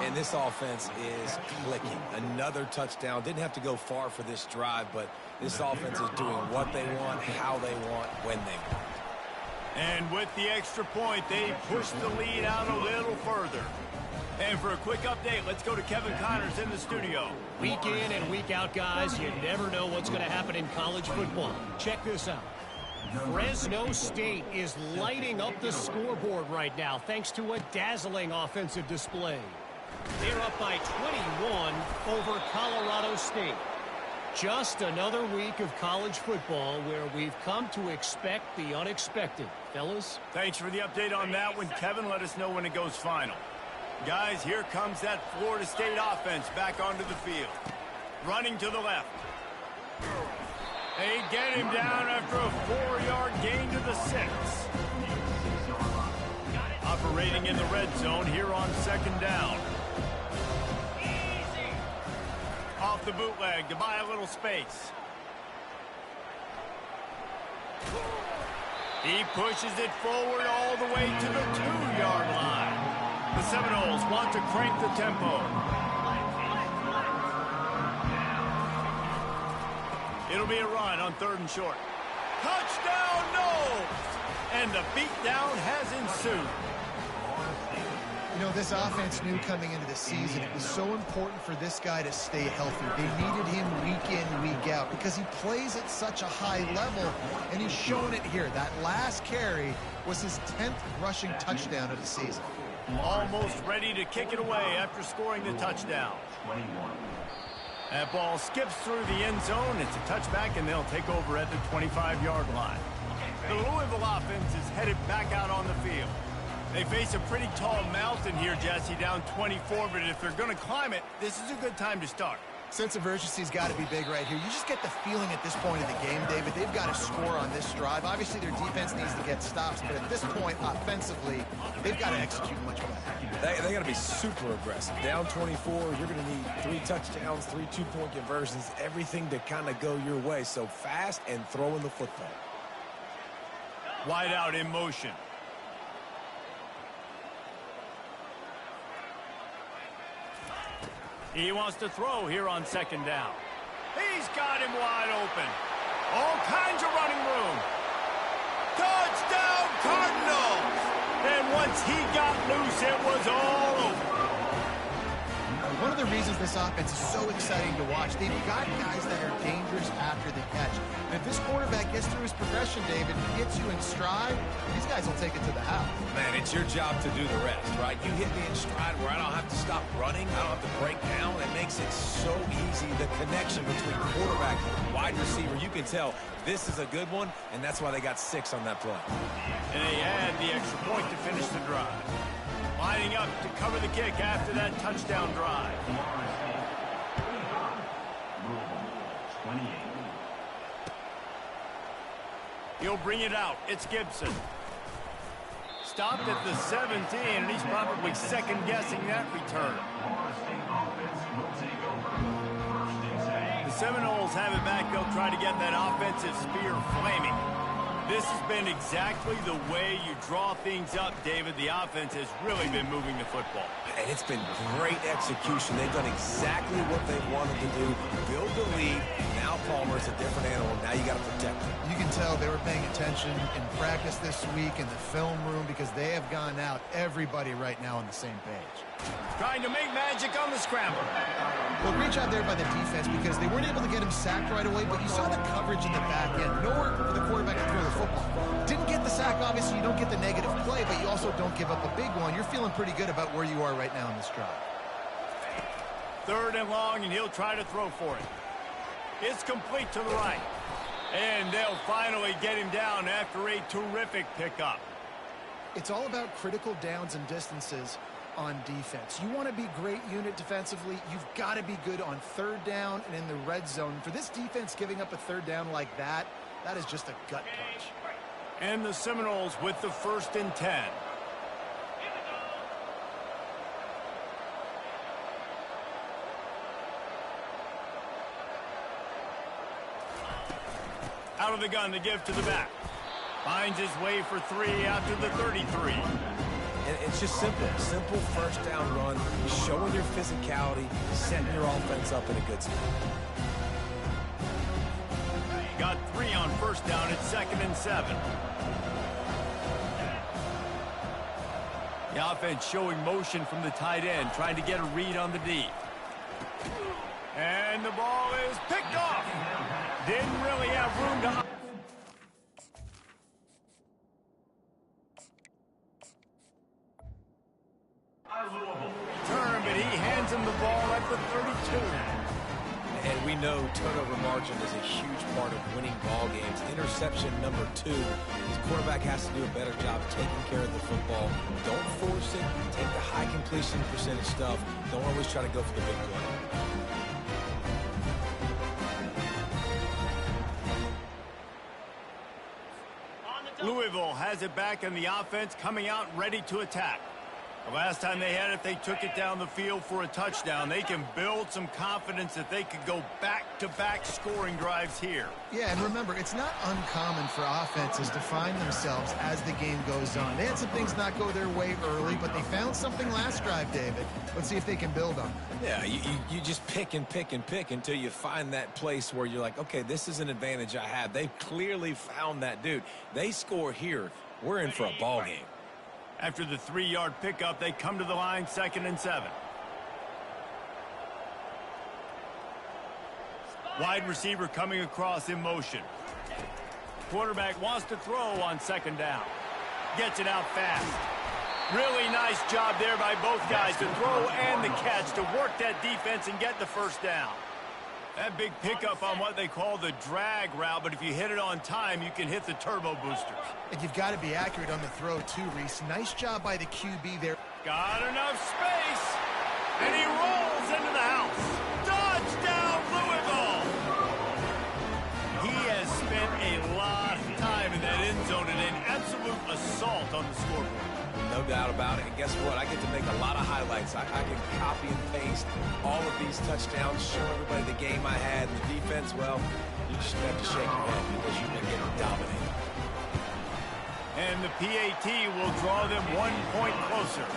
[SPEAKER 2] And this offense is clicking. Another touchdown. Didn't have to go far for this drive, but this offense is doing what they want, how they want, when they want.
[SPEAKER 1] And with the extra point, they push the lead out a little further. And for a quick update, let's go to Kevin Connors in the studio.
[SPEAKER 5] Week in and week out, guys, you never know what's going to happen in college football. Check this out. Fresno State is lighting up the scoreboard right now thanks to a dazzling offensive display. They're up by 21 over Colorado State. Just another week of college football where we've come to expect the unexpected. Fellas?
[SPEAKER 1] Thanks for the update on that one, Kevin. Let us know when it goes final. Guys, here comes that Florida State offense back onto the field. Running to the left. They get him down after a 4-yard gain to the 6. Operating in the red zone here on 2nd down. Off the bootleg to buy a little space. He pushes it forward all the way to the 2-yard line. The Seminoles want to crank the tempo. It'll be a run on 3rd and short. Touchdown, Noles! And the beatdown has ensued.
[SPEAKER 3] You know, this offense knew coming into the season it was so important for this guy to stay healthy. They needed him week in, week out because he plays at such a high level, and he's shown it here. That last carry was his 10th rushing touchdown of the season.
[SPEAKER 1] Almost ready to kick it away after scoring the touchdown.
[SPEAKER 4] 21.
[SPEAKER 1] That ball skips through the end zone. It's a touchback, and they'll take over at the 25-yard line. The Louisville offense is headed back out on the field. They face a pretty tall mountain here, Jesse, down 24, but if they're going to climb it, this is a good time to start.
[SPEAKER 3] Sense of urgency's got to be big right here. You just get the feeling at this point of the game, David, they've got to score on this drive. Obviously, their defense needs to get stops, but at this point, offensively, they've got to execute much better.
[SPEAKER 2] They got to be super aggressive. Down 24, you're going to need 3 touchdowns, 3 two-point conversions, everything to kind of go your way. So fast and throwing the football.
[SPEAKER 1] Wide out in motion. He wants to throw here on 2nd down. He's got him wide open. All kinds of running room. Touchdown, Cardinals! And once he got loose, it was all over.
[SPEAKER 3] One of the reasons this offense is so exciting to watch, they've got guys that are dangerous after the catch. And if this quarterback gets through his progression, David, gets you in stride, these guys will take it to the house.
[SPEAKER 2] Man, it's your job to do the rest, right? You hit me in stride where I don't have to stop running. I don't have to break down. It makes it so easy. The connection between quarterback and wide receiver, you can tell this is a good one, and that's why they got 6 on that play.
[SPEAKER 1] And they add the extra point to finish the drive. Lining up to cover the kick after that touchdown drive.
[SPEAKER 4] Louisville, 28.
[SPEAKER 1] He'll bring it out. It's Gibson. Stopped at the 17, and he's probably second-guessing that return. The Seminoles have it back. They'll try to get that offensive spear flaming. This has been exactly the way you draw things up, David. The offense has really been moving the football.
[SPEAKER 2] And it's been great execution. They've done exactly what they wanted to do. Build the lead. Now Palmer's a different animal. Now you got to protect him.
[SPEAKER 3] You can tell they were paying attention in practice this week in the film room because they have gone out, everybody right now on the same page.
[SPEAKER 1] Trying to make magic on the scramble.
[SPEAKER 3] Well, great job there by the defense because they weren't able to get him sacked right away, but you saw the coverage in the back end. Nowhere for the quarterback to throw the football. Didn't get the sack, obviously. You don't get the negative play, but you also don't give up a big one. You're feeling pretty good about where you are right now in this drive.
[SPEAKER 1] 3rd and long, and he'll try to throw for it. It's complete to the right. And they'll finally get him down after a terrific pickup.
[SPEAKER 3] It's all about critical downs and distances on defense. You want to be great unit defensively, you've got to be good on 3rd down and in the red zone. For this defense giving up a 3rd down like that, that is just a gut punch.
[SPEAKER 1] And the Seminoles with the 1st and 10. Out of the gun to give to the back. Finds his way for 3 out to the 33.
[SPEAKER 2] And it's just simple. Simple 1st down run, showing your physicality, setting your offense up in a good spot.
[SPEAKER 1] Got 3 on 1st down at 2nd and 7. The offense showing motion from the tight end, trying to get a read on the D. And the ball is picked off. Didn't really have room to... Turn, but he hands him the ball at the 32.
[SPEAKER 2] And we know turnover margin is a huge part of winning ball games. Interception number 2. His quarterback has to do a better job taking care of the football. Don't force it. Take the high completion percentage stuff. Don't always try to go for the big play.
[SPEAKER 1] Louisville has it back in the offense, coming out ready to attack. The last time they had it, they took it down the field for a touchdown. They can build some confidence that they could go back-to-back scoring drives here.
[SPEAKER 3] Yeah, and remember, it's not uncommon for offenses to find themselves as the game goes on. They had some things not go their way early, but they found something last drive, David. Let's see if they can build on it.
[SPEAKER 2] Yeah, you just pick and pick and pick until you find that place where you're like, okay, this is an advantage I have. They've clearly found that, dude. They score here. We're in for a ball game.
[SPEAKER 1] After the 3-yard pickup, they come to the line, 2nd and 7. Wide receiver coming across in motion. Quarterback wants to throw on 2nd down. Gets it out fast. Really nice job there by both guys to throw and the catch to work that defense and get the 1st down. That big pickup on what they call the drag route, but if you hit it on time, you can hit the turbo boosters.
[SPEAKER 3] And you've got to be accurate on the throw, too, Reese. Nice job by the QB there.
[SPEAKER 1] Got enough space, and he rolls into the house. Touchdown, Louisville! He has spent a lot of time in that end zone and an absolute assault on the scoreboard.
[SPEAKER 2] No doubt about it. And guess what? I get to make a lot of highlights. I can copy and paste all of these touchdowns, show everybody the game I had. And the defense, well, you just have to shake your head because you've been getting dominated.
[SPEAKER 1] And the PAT will draw them 1 point closer.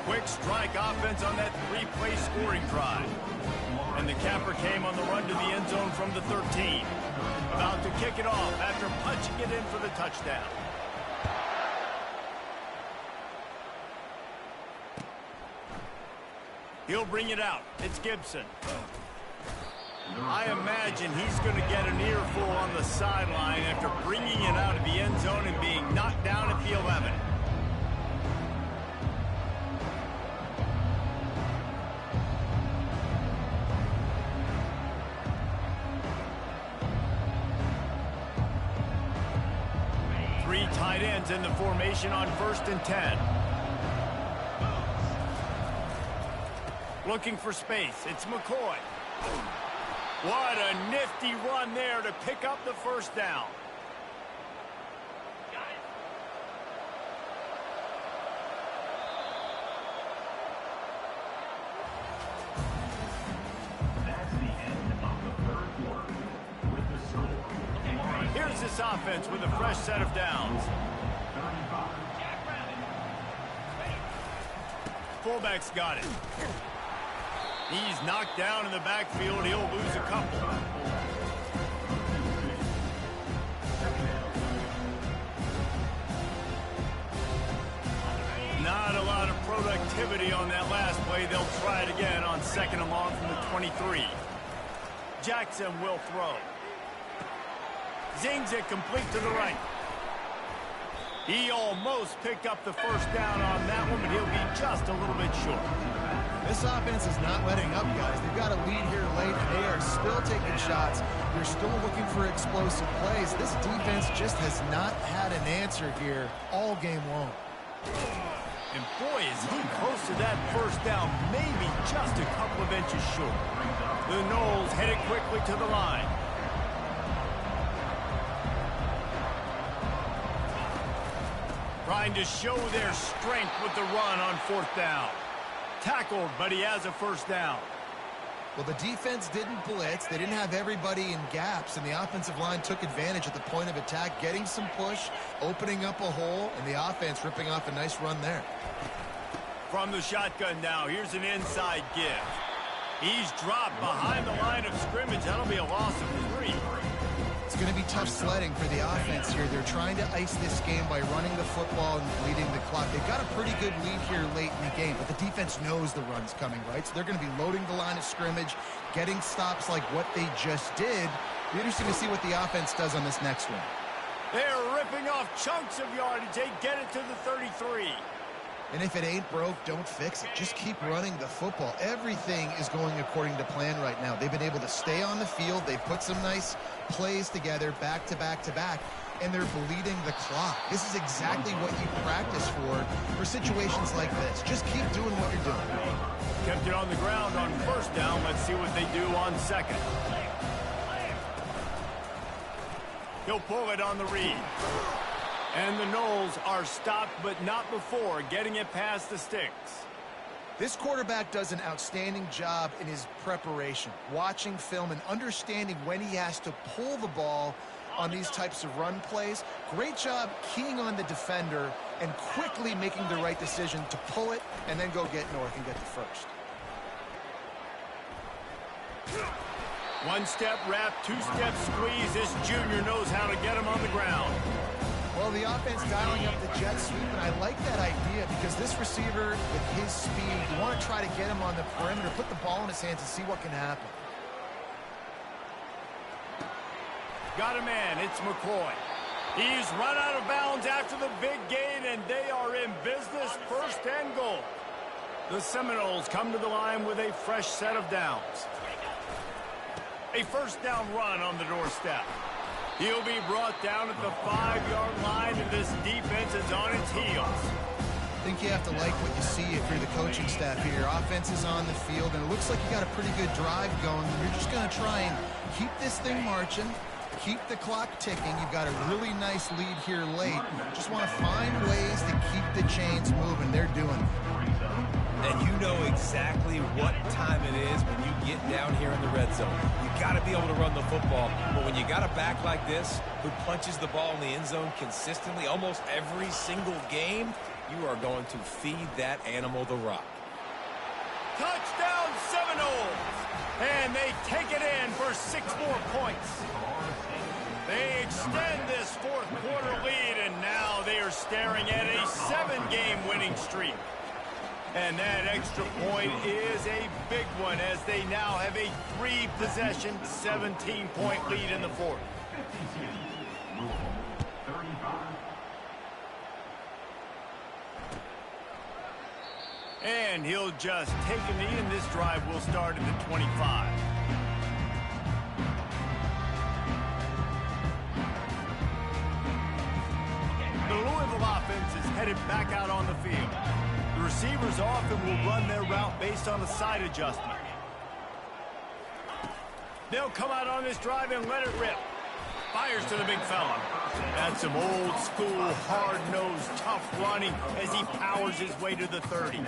[SPEAKER 1] Quick strike offense on that 3-play scoring drive. And the capper came on the run to the end zone from the 13. About to kick it off after punching it in for the touchdown. He'll bring it out. It's Gibson. I imagine he's going to get an earful on the sideline after bringing it out of the end zone and being knocked down at the 11. Three tight ends in the formation on 1st and 10. Looking for space. It's McCoy. What a nifty run there to pick up the 1st down.
[SPEAKER 4] That's the end of the 3rd quarter with the score.
[SPEAKER 1] Here's this offense with a fresh set of downs. Fullback's got it. He's knocked down in the backfield. He'll lose a couple. Not a lot of productivity on that last play. They'll try it again on 2nd and long from the 23. Jackson will throw. Zings it complete to the right. He almost picked up the 1st down on that one, but he'll be just a little bit short.
[SPEAKER 3] This offense is not letting up, guys. They've got a lead here late, and they are still taking shots. They're still looking for explosive plays. This defense just has not had an answer here all game long.
[SPEAKER 1] And boy, is he close to that 1st down, maybe just a couple of inches short. The Noles headed quickly to the line. Trying to show their strength with the run on 4th down. Tackled, but he has a 1st down.
[SPEAKER 3] Well, the defense didn't blitz. They didn't have everybody in gaps, and the offensive line took advantage at the point of attack, getting some push, opening up a hole, and the offense ripping off a nice run there.
[SPEAKER 1] From the shotgun now, here's an inside give. He's dropped behind the line of scrimmage. That'll be a loss of 3.
[SPEAKER 3] It's going to be tough sledding for the offense here. They're trying to ice this game by running the football and bleeding the clock. They've got a pretty good lead here late in the game, but the defense knows the run's coming, right? So they're going to be loading the line of scrimmage, getting stops like what they just did. Be interesting to see what the offense does on this next one.
[SPEAKER 1] They're ripping off chunks of yardage. They get it to the 33.
[SPEAKER 3] And if it ain't broke, don't fix it. Just keep running the football. Everything is going according to plan right now. They've been able to stay on the field. They've put some nice plays together back to back to back, and they're bleeding the clock. This is exactly what you practice for situations like this. Just keep doing what you're doing.
[SPEAKER 1] Kept it on the ground on first down. Let's see what they do on second. He'll pull it on the read. And the Noles are stopped, but not before getting it past the sticks.
[SPEAKER 3] This quarterback does an outstanding job in his preparation, watching film and understanding when he has to pull the ball on these types of run plays. Great job keying on the defender and quickly making the right decision to pull it and then go get north and get the first.
[SPEAKER 1] One-step wrap, two-step squeeze. This junior knows how to get him on the ground.
[SPEAKER 3] Well, the offense dialing up the jet sweep, and I like that idea because this receiver, with his speed, you want to try to get him on the perimeter, put the ball in his hands and see what can happen.
[SPEAKER 1] Got a man. It's McCoy. He's run out of bounds after the big gain, and they are in business, first and goal. The Seminoles come to the line with a fresh set of downs. A first down run on the doorstep. He'll be brought down at the 5-yard line, and this defense is on its heels.
[SPEAKER 3] I think you have to like what you see if you're the coaching staff here. Offense is on the field, and it looks like you got a pretty good drive going. You're just going to try and keep this thing marching, keep the clock ticking. You've got a really nice lead here late. Just want to find ways to keep the chains moving. They're doing it.
[SPEAKER 2] And you know exactly what time it is when you get down here in the red zone. You got to be able to run the football. But when you got a back like this who punches the ball in the end zone consistently almost every single game, you are going to feed that animal the rock.
[SPEAKER 1] Touchdown Seminoles! And they take it in for 6 more points. They extend this fourth quarter lead, and now they are staring at a 7-game winning streak. And that extra point is a big one as they now have a 3-possession, 17-point lead in the fourth. And he'll just take a knee, and this drive will start at the 25. The Louisville offense is headed back out on the field. The receivers often will run their route based on a side adjustment. They'll come out on this drive and let it rip. Fires to the big fella. That's some old school, hard-nosed, tough running as he powers his way to the 30.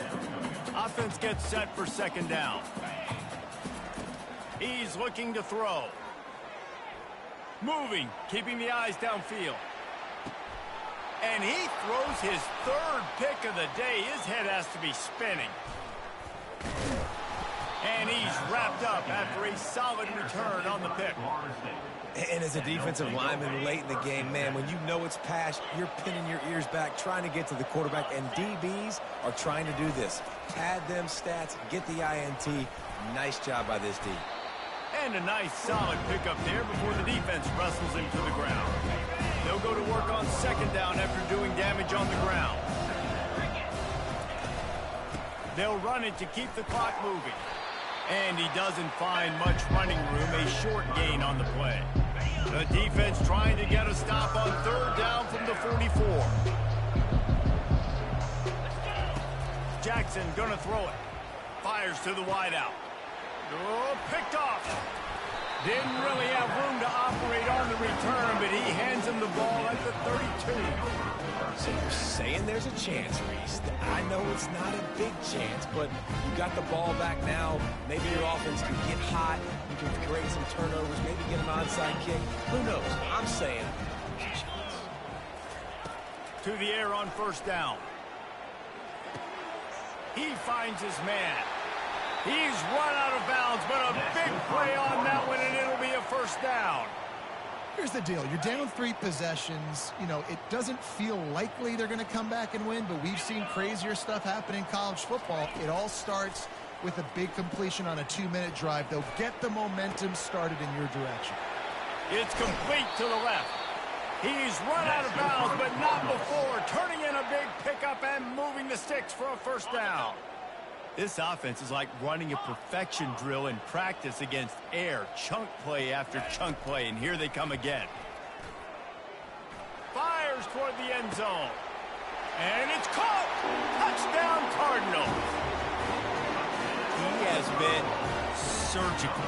[SPEAKER 1] Offense gets set for second down. He's looking to throw. Moving, keeping the eyes downfield. And he throws his 3rd pick of the day. His head has to be spinning. And he's wrapped up after a solid return on the pick.
[SPEAKER 2] And as a defensive lineman late in the game, man, when you know it's pass, you're pinning your ears back, trying to get to the quarterback. And DBs are trying to do this. Pad them stats, get the INT. Nice job by this D.
[SPEAKER 1] And a nice solid pickup there before the defense wrestles him to the ground. They'll go to work on second down after doing damage on the ground. They'll run it to keep the clock moving. And he doesn't find much running room, a short gain on the play. The defense trying to get a stop on 3rd down from the 44. Jackson gonna throw it. Fires to the wideout. Oh, picked off. Didn't really have room to operate on the return, but he hands him the ball at the 32.
[SPEAKER 2] So you're saying there's a chance, Reese. I know it's not a big chance, but you got the ball back now. Maybe your offense can get hot. You can create some turnovers, maybe get an onside kick. Who knows? I'm saying there's a chance.
[SPEAKER 1] To the air on first down. He finds his man. He's run out of bounds, but a big play on that one, and it'll be a first down.
[SPEAKER 3] Here's the deal. You're down 3 possessions. You know, it doesn't feel likely they're going to come back and win, but we've seen crazier stuff happen in college football. It all starts with a big completion on a 2-minute drive. They'll get the momentum started in your direction.
[SPEAKER 1] It's complete to the left. He's run out of bounds, but not before turning in a big pickup and moving the sticks for a first down. This offense is like running a perfection drill in practice against air, chunk play after chunk play, and here they come again. Fires toward the end zone. And it's caught! Touchdown, Cardinals! He has been surgical,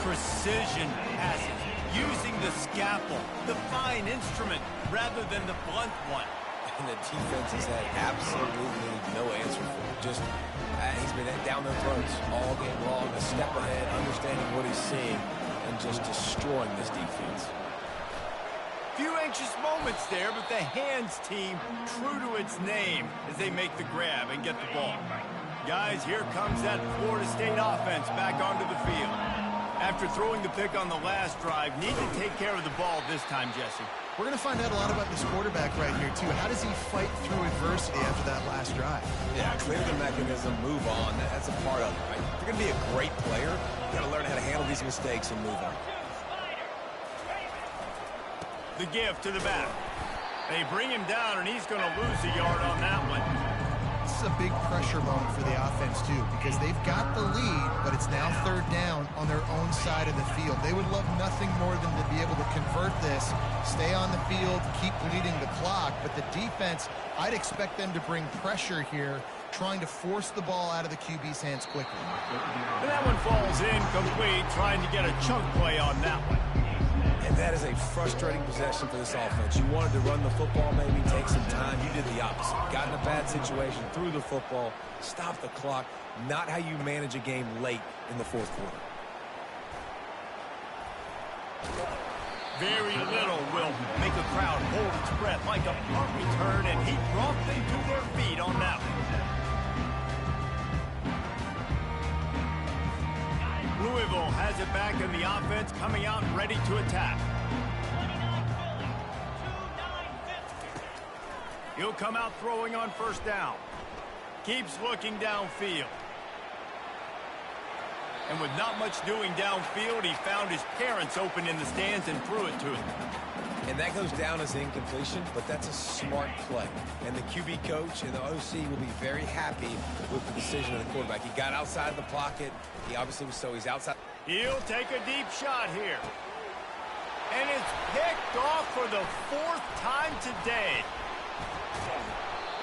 [SPEAKER 1] precision passes, using the scalpel, the fine instrument, rather than the blunt one.
[SPEAKER 2] And the defense has had absolutely no answer for it. Just, he's been down their throats all game long, a step ahead, understanding what he's seeing, and just destroying this defense.
[SPEAKER 1] Few anxious moments there, but the hands team true to its name as they make the grab and get the ball. Guys, here comes that Florida State offense back onto the field. After throwing the pick on the last drive, need to take care of the ball this time, Jesse.
[SPEAKER 3] We're going to find out a lot about this quarterback right here, too. How does he fight through adversity after that last drive?
[SPEAKER 2] Yeah, clear the mechanism, move on. That's a part of it, right? If you're going to be a great player, you got to learn how to handle these mistakes and move on.
[SPEAKER 1] The give to the back. They bring him down, and he's going to lose a yard on that one.
[SPEAKER 3] This is a big pressure moment for the offense, too, because they've got the lead, but it's now 3rd down on their own side of the field. They would love nothing more than to be able to convert this, stay on the field, keep bleeding the clock, but the defense, I'd expect them to bring pressure here, trying to force the ball out of the QB's hands quickly.
[SPEAKER 1] And that one falls incomplete, trying to get a chunk play on that one.
[SPEAKER 2] And that is a frustrating possession for this offense. You wanted to run the football, maybe take some time. You did the opposite. Got in a bad situation, threw the football, stopped the clock. Not how you manage a game late in the 4th quarter.
[SPEAKER 1] Very little will make a crowd hold its breath like a punt return, and he brought them to their feet on that one. Louisville has it back in the offense, coming out ready to attack. He'll come out throwing on first down. Keeps looking downfield. And with not much doing downfield, he found his parents open in the stands and threw it to him.
[SPEAKER 2] And that goes down as incompletion, but that's a smart play. And the QB coach and the OC will be very happy with the decision of the quarterback. He got outside of the pocket. He obviously was, so he's outside.
[SPEAKER 1] He'll take a deep shot here. And it's picked off for the 4th time today.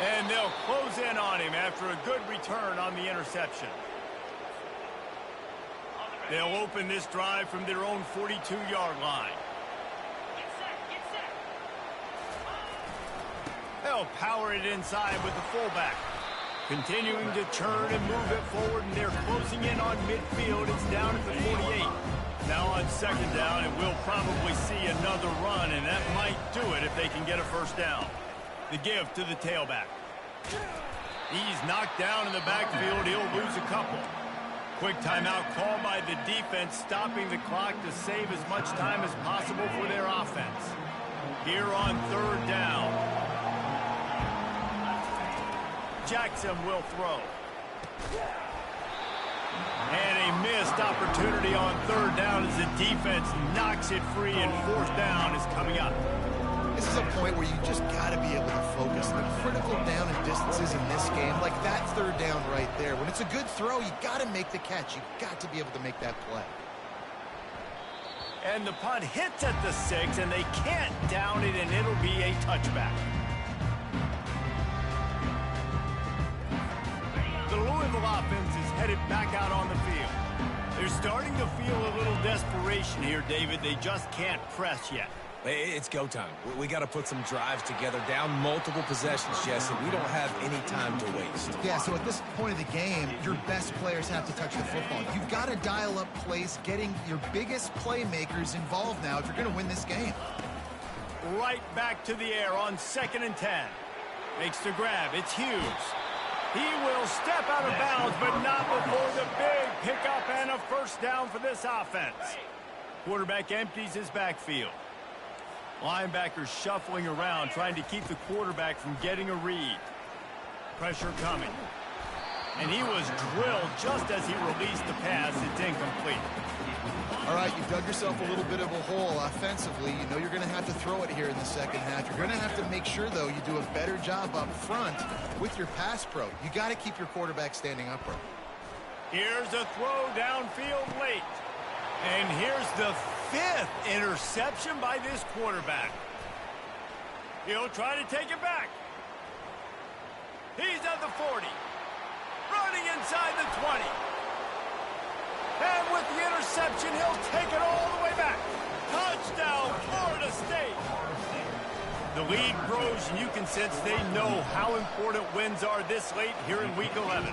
[SPEAKER 1] And they'll close in on him after a good return on the interception. They'll open this drive from their own 42-yard line. They'll power it inside with the fullback. Continuing to churn and move it forward, and they're closing in on midfield. It's down at the 48. Now on 2nd down, and we'll probably see another run, and that might do it if they can get a first down. The give to the tailback. He's knocked down in the backfield. He'll lose a couple. Quick timeout call by the defense, stopping the clock to save as much time as possible for their offense. Here on 3rd down. Jackson will throw. And a missed opportunity on 3rd down as the defense knocks it free, and 4th down is coming up.
[SPEAKER 3] This is a point where you just got to be able to focus. The critical down and distances in this game, like that 3rd down right there. When it's a good throw, you got to make the catch. You got to be able to make that play.
[SPEAKER 1] And the punt hits at the 6, and they can't down it, and it'll be a touchback. The Louisville offense is headed back out on the field. They're starting to feel a little desperation here, David. They just can't press yet.
[SPEAKER 2] It's go time. We got to put some drives together, down multiple possessions, Jesse. We don't have any time to waste.
[SPEAKER 3] Yeah, so at this point of the game, your best players have to touch the football. You've got to dial up plays, getting your biggest playmakers involved now if you're going to win this game.
[SPEAKER 1] Right back to the air on 2nd and 10. Makes the grab. It's Hughes. He will step out of bounds, but not before the big pickup and a first down for this offense. Quarterback empties his backfield. Linebackers shuffling around, trying to keep the quarterback from getting a read. Pressure coming. And he was drilled just as he released the pass. It's incomplete.
[SPEAKER 3] All right, you dug yourself a little bit of a hole offensively. You know you're going to have to throw it here in the second half. You're going to have to make sure, though, you do a better job up front with your pass pro. You got to keep your quarterback standing upright.
[SPEAKER 1] Here's a throw downfield late. And here's the 5th interception by this quarterback. He'll try to take it back. He's at the 40. Running inside the 20. And with the interception, he'll take it all the way back. Touchdown, Florida State. The lead grows, and you can sense they know how important wins are this late here in Week 11.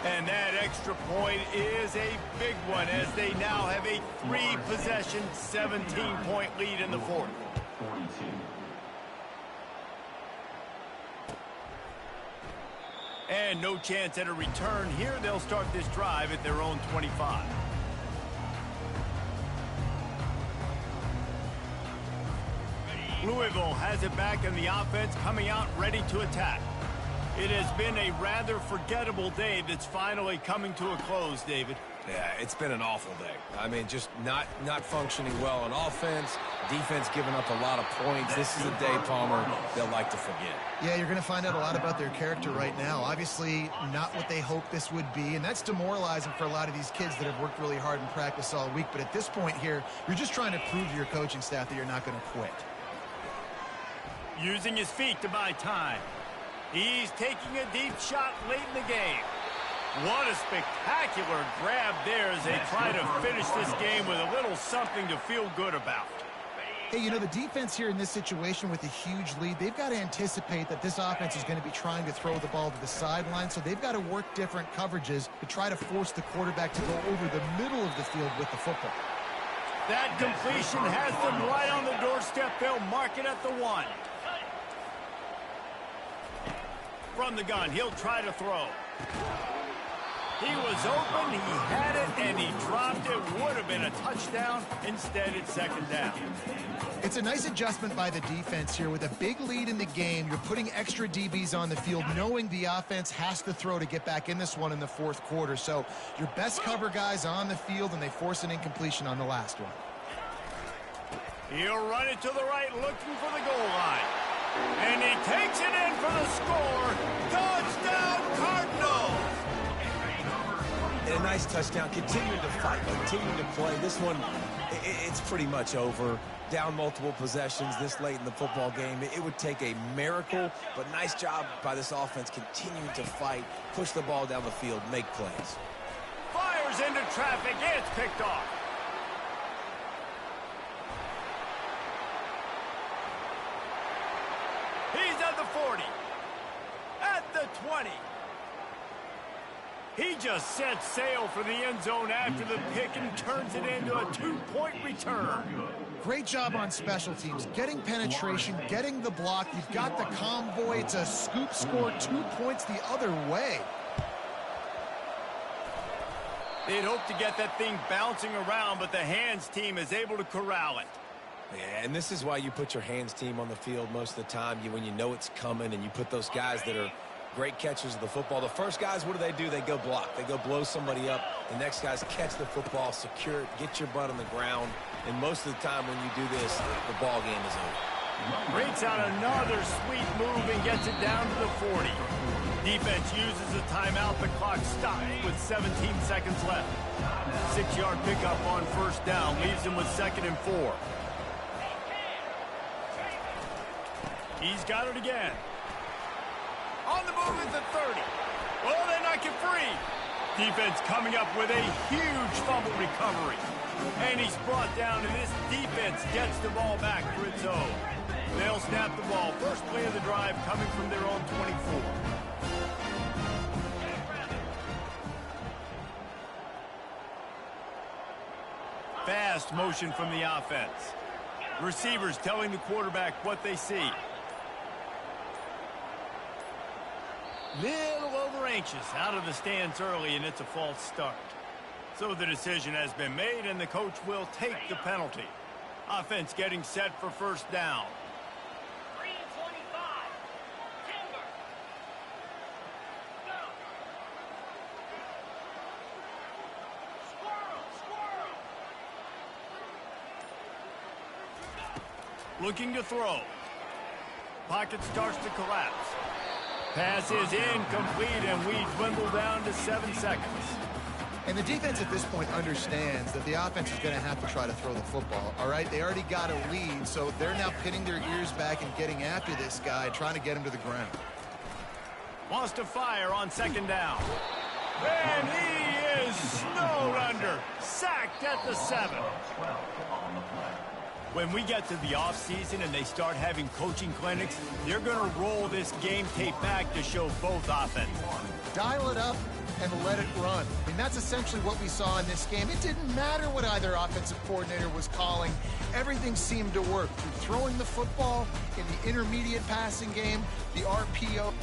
[SPEAKER 1] And that extra point is a big one as they now have a 3-possession, 17-point lead in the fourth.
[SPEAKER 4] 42.
[SPEAKER 1] And no chance at a return here. They'll start this drive at their own 25. Louisville has it back in the offense, coming out ready to attack. It has been a rather forgettable day that's finally coming to a close, David.
[SPEAKER 2] Yeah, it's been an awful day. I mean, just not functioning well on offense. Defense giving up a lot of points. This is a day, Palmer, they'll like to forget.
[SPEAKER 3] Yeah, you're going to find out a lot about their character right now. Obviously, not what they hoped this would be, and that's demoralizing for a lot of these kids that have worked really hard in practice all week. But at this point here, you're just trying to prove to your coaching staff that you're not going to quit.
[SPEAKER 1] Using his feet to buy time. He's taking a deep shot late in the game. What a spectacular grab there as they try to finish this game with a little something to feel good about.
[SPEAKER 3] Hey, you know, the defense here in this situation with a huge lead, they've got to anticipate that this offense is going to be trying to throw the ball to the sideline, so they've got to work different coverages to try to force the quarterback to go over the middle of the field with the football.
[SPEAKER 1] That completion has them right on the doorstep. They'll mark it at the 1. From the gun, he'll try to throw. He was open, he had it, and he dropped it. Would have been a touchdown. Instead, it's second down.
[SPEAKER 3] It's a nice adjustment by the defense here. With a big lead in the game, you're putting extra DBs on the field, knowing the offense has to throw to get back in this one in the fourth quarter. So your best cover guys on the field, and they force an incompletion on the last one.
[SPEAKER 1] He'll run it to the right, looking for the goal line. And he takes it in for the score. Touchdown, Cardinals!
[SPEAKER 2] And a nice touchdown. Continuing to fight, continuing to play. This one, it's pretty much over. Down multiple possessions this late in the football game. It would take a miracle, but nice job by this offense continuing to fight, push the ball down the field, make plays.
[SPEAKER 1] Fires into traffic. It's picked off. He's at the 40. At the 20. He just set sail for the end zone after the pick and turns it into a 2-point return.
[SPEAKER 3] Great job on special teams, getting penetration, getting the block. You've got the convoy. It's a scoop score, 2 points the other way.
[SPEAKER 1] They'd hope to get that thing bouncing around, but the hands team is able to corral it.
[SPEAKER 2] Yeah, and this is why you put your hands team on the field most of the time. When you know it's coming, and you put those guys that are great catchers of the football. The first guys, what do? They go block. They go blow somebody up. The next guys catch the football, secure it, get your butt on the ground. And most of the time when you do this, the ball game is over.
[SPEAKER 1] Breaks out another sweet move and gets it down to the 40. Defense uses a timeout. The clock stops with 17 seconds left. 6-yard pickup on first down leaves him with 2nd and 4. He's got it again. On the move at the 30. Oh, they knock it free. Defense coming up with a huge fumble recovery. And he's brought down, and this defense gets the ball back for its own. They'll snap the ball. First play of the drive coming from their own 24. Fast motion from the offense. Receivers telling the quarterback what they see. Little over anxious out of the stands early, and it's a false start. So the decision has been made, and the coach will take the penalty. Offense getting set for first down.
[SPEAKER 6] 325. Timber. Go. Squirrel.
[SPEAKER 1] Looking to throw. Pocket starts to collapse. Pass is incomplete, and we dwindle down to 7 seconds.
[SPEAKER 3] And the defense at this point understands that the offense is going to have to try to throw the football, all right? They already got a lead, so they're now pinning their ears back and getting after this guy, trying to get him to the ground.
[SPEAKER 1] Wants to fire on second down. And he is snowed under. Sacked at the 7. When we get to the offseason and they start having coaching clinics, they're going to roll this game tape back to show both offenses.
[SPEAKER 3] Dial it up and let it run. I mean, that's essentially what we saw in this game. It didn't matter what either offensive coordinator was calling. Everything seemed to work. Through throwing the football, in the intermediate passing game, the RPO.